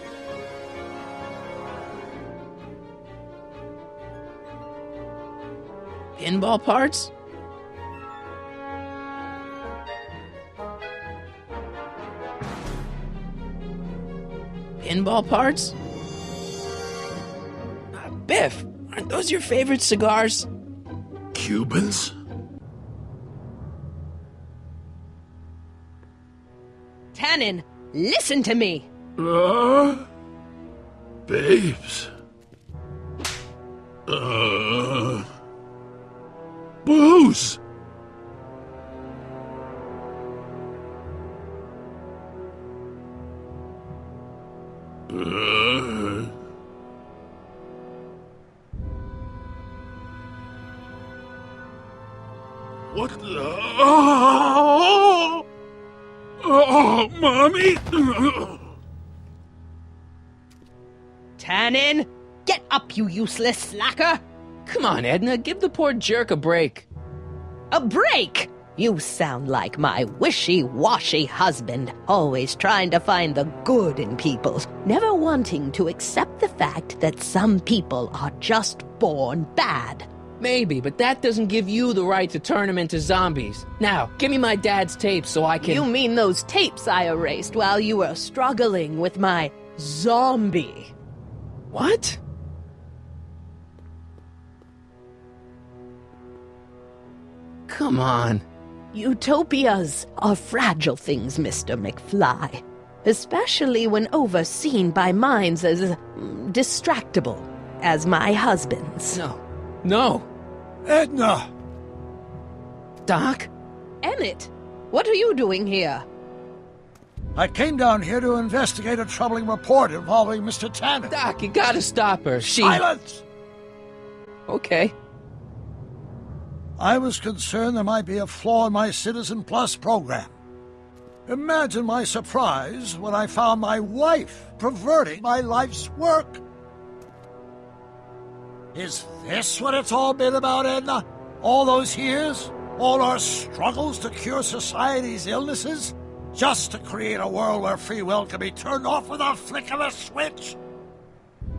Pinball parts? Pinball parts? Biff, aren't those your favorite cigars? Cubans? Tannen, listen to me! Babes. Booze! What the... Oh, Mommy! Tannen, get up, you useless slacker! Come on, Edna, give the poor jerk a break. A break? You sound like my wishy-washy husband, always trying to find the good in people, never wanting to accept the fact that some people are just born bad. Maybe, but that doesn't give you the right to turn them into zombies. Now, give me my dad's tapes so I can... You mean those tapes I erased while you were struggling with my zombie? What? Come on. Utopias are fragile things, Mr. McFly. Especially when overseen by minds as distractible as my husband's. No. Edna! Doc? Emmett, what are you doing here? I came down here to investigate a troubling report involving Mr. Tannen. Doc, you gotta stop her. Silence! Okay. I was concerned there might be a flaw in my Citizen Plus program. Imagine my surprise when I found my wife perverting my life's work. Is this what it's all been about, Edna? All those years? All our struggles to cure society's illnesses? Just to create a world where free will can be turned off with a flick of a switch?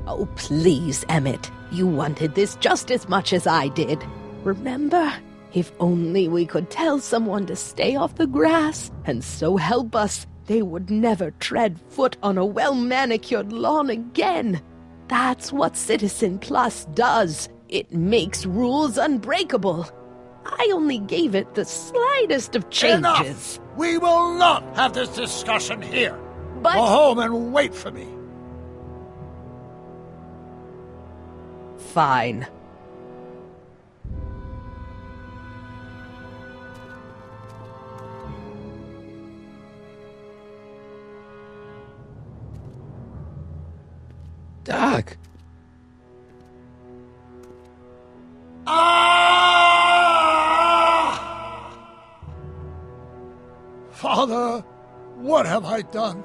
Oh, please, Emmett. You wanted this just as much as I did. Remember? If only we could tell someone to stay off the grass, and so help us, they would never tread foot on a well-manicured lawn again. That's what Citizen Plus does. It makes rules unbreakable. I only gave it the slightest of changes. Enough! We will not have this discussion here. But... Go home and wait for me. Fine. Doc. Father, what have I done?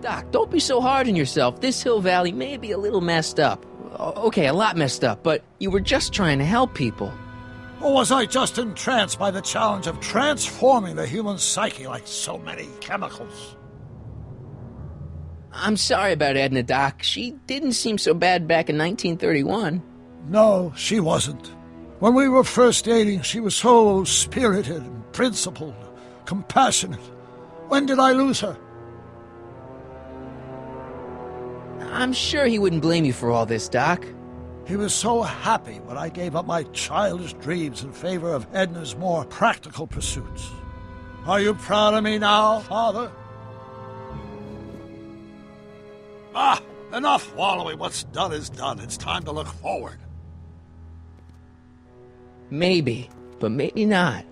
Doc, don't be so hard on yourself. This Hill Valley may be a little messed up. Okay, a lot messed up, but you were just trying to help people. Or was I just entranced by the challenge of transforming the human psyche like so many chemicals? I'm sorry about Edna, Doc. She didn't seem so bad back in 1931. No, she wasn't. When we were first dating, she was so spirited and principled, compassionate. When did I lose her? I'm sure he wouldn't blame you for all this, Doc. He was so happy when I gave up my childish dreams in favor of Edna's more practical pursuits. Are you proud of me now, Father? Enough wallowing. What's done is done. It's time to look forward. Maybe, but maybe not.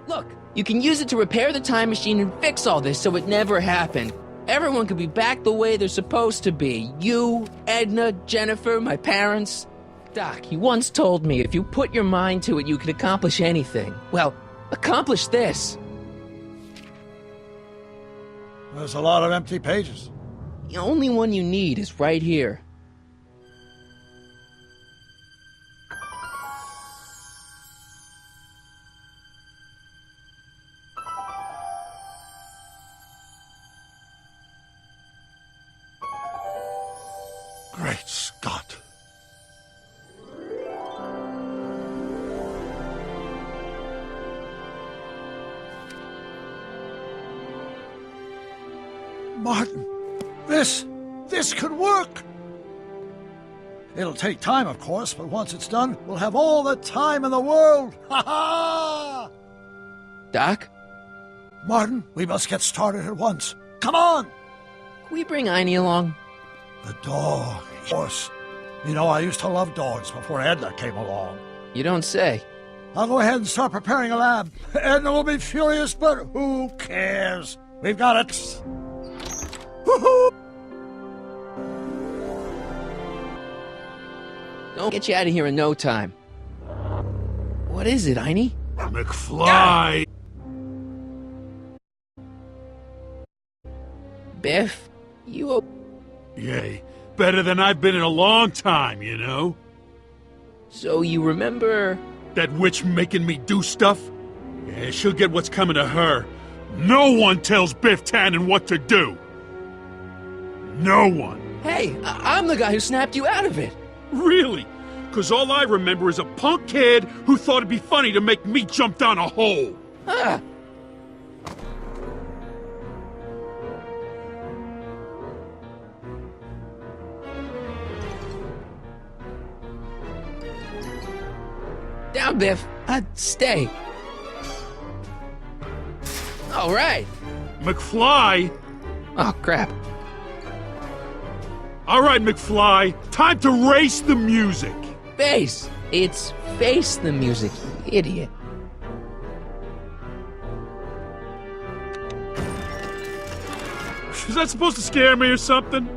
Look, you can use it to repair the time machine and fix all this so it never happened. Everyone could be back the way they're supposed to be. You, Edna, Jennifer, my parents. Doc, you once told me if you put your mind to it, you could accomplish anything. Well, accomplish this. There's a lot of empty pages. The only one you need is right here. Great Scott. Martin, this could work. It'll take time, of course, but once it's done, we'll have all the time in the world. Ha ha! Doc? Martin, we must get started at once. Come on! Can we bring Einie along? The dog, of course. You know, I used to love dogs before Edna came along. You don't say. I'll go ahead and start preparing a lab. Edna will be furious, but who cares? We've got it. Woohoo! Don't get you out of here in no time. What is it, Einie? McFly! Biff, you... Yay. Better than I've been in a long time, you know? So you remember... That witch making me do stuff? Yeah, she'll get what's coming to her. No one tells Biff Tannen what to do! No one! Hey, I'm the guy who snapped you out of it! Really? 'Cause all I remember is a punk kid who thought it'd be funny to make me jump down a hole! Ah! Down, Biff. Stay. All right. McFly? Oh, crap. All right, McFly. Time to race the music. Face. It's face the music, you idiot. Is that supposed to scare me or something?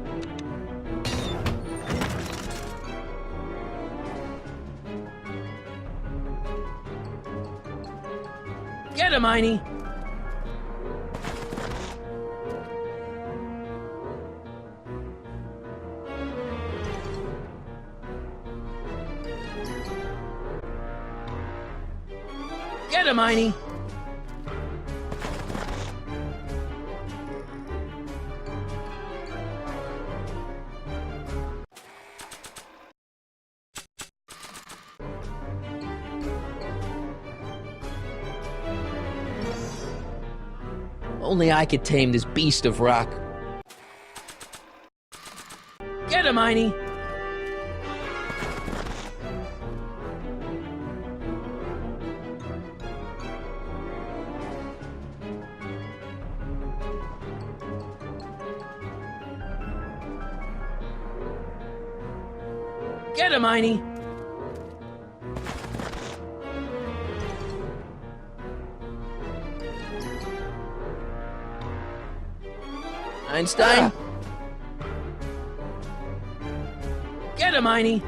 Get him, Einie! Get him, Einie! Only I could tame this beast of rock. Get him, Einie! Get him, Einie! Einstein? Get him, Einie!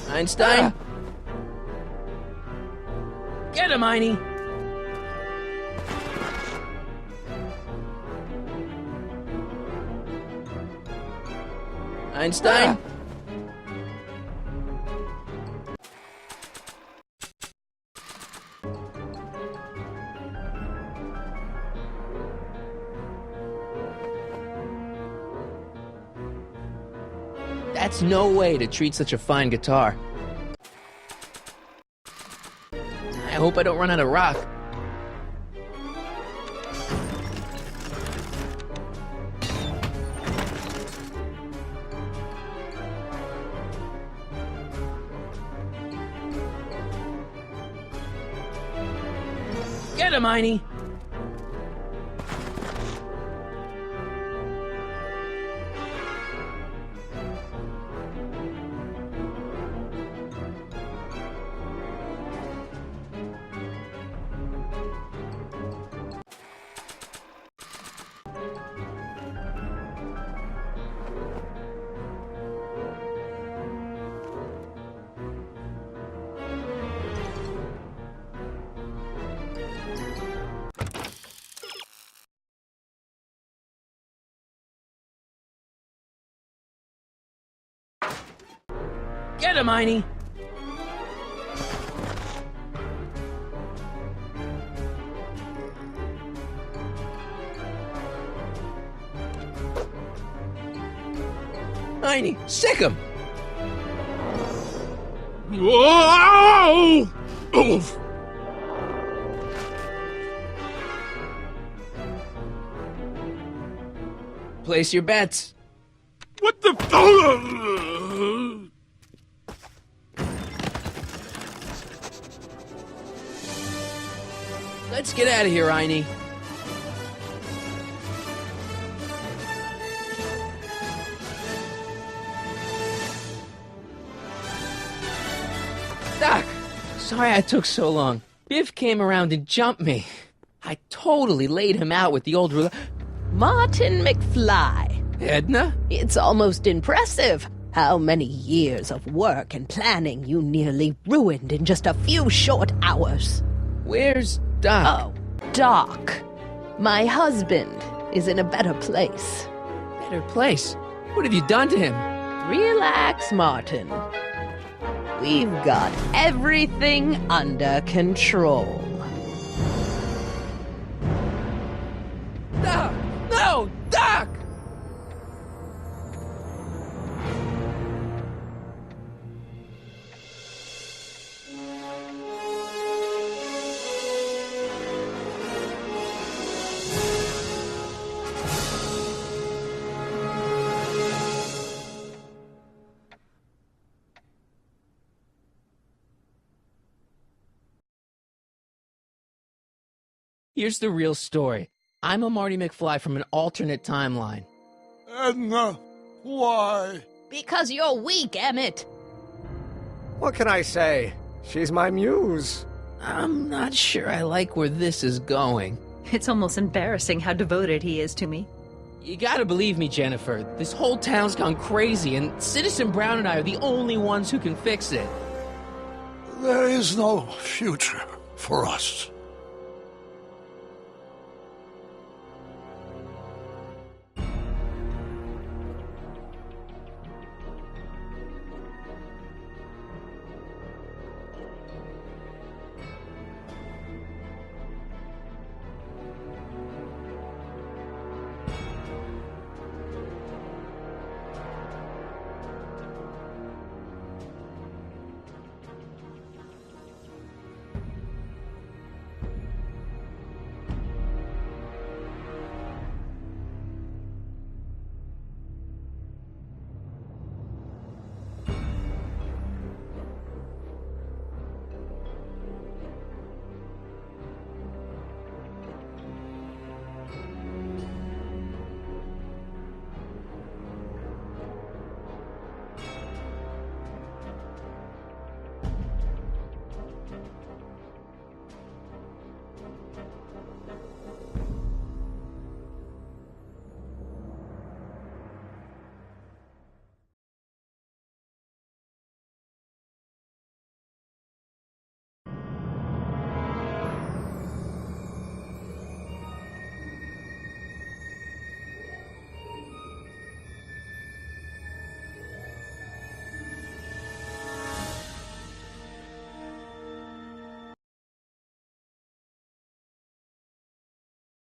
Einstein? Get him, Einie! Einstein? That's no way to treat such a fine guitar. I hope I don't run out of rock. Get him, Einie! Get him, Einie! Einie, sick him! Whoa! Oof! Place your bets. What the... Let's get out of here, Einie. Doc! Sorry I took so long. Biff came around and jumped me. I totally laid him out with the old ruler. Martin McFly. Edna? It's almost impressive how many years of work and planning you nearly ruined in just a few short hours. Where's Doc? Oh, Doc. My husband is in a better place. Better place? What have you done to him? Relax, Martin. We've got everything under control. Doc! No! Doc! Here's the real story. I'm a Marty McFly from an alternate timeline. Edna, why? Because you're weak, Emmett. What can I say? She's my muse. I'm not sure I like where this is going. It's almost embarrassing how devoted he is to me. You gotta believe me, Jennifer. This whole town's gone crazy, and Citizen Brown and I are the only ones who can fix it. There is no future for us.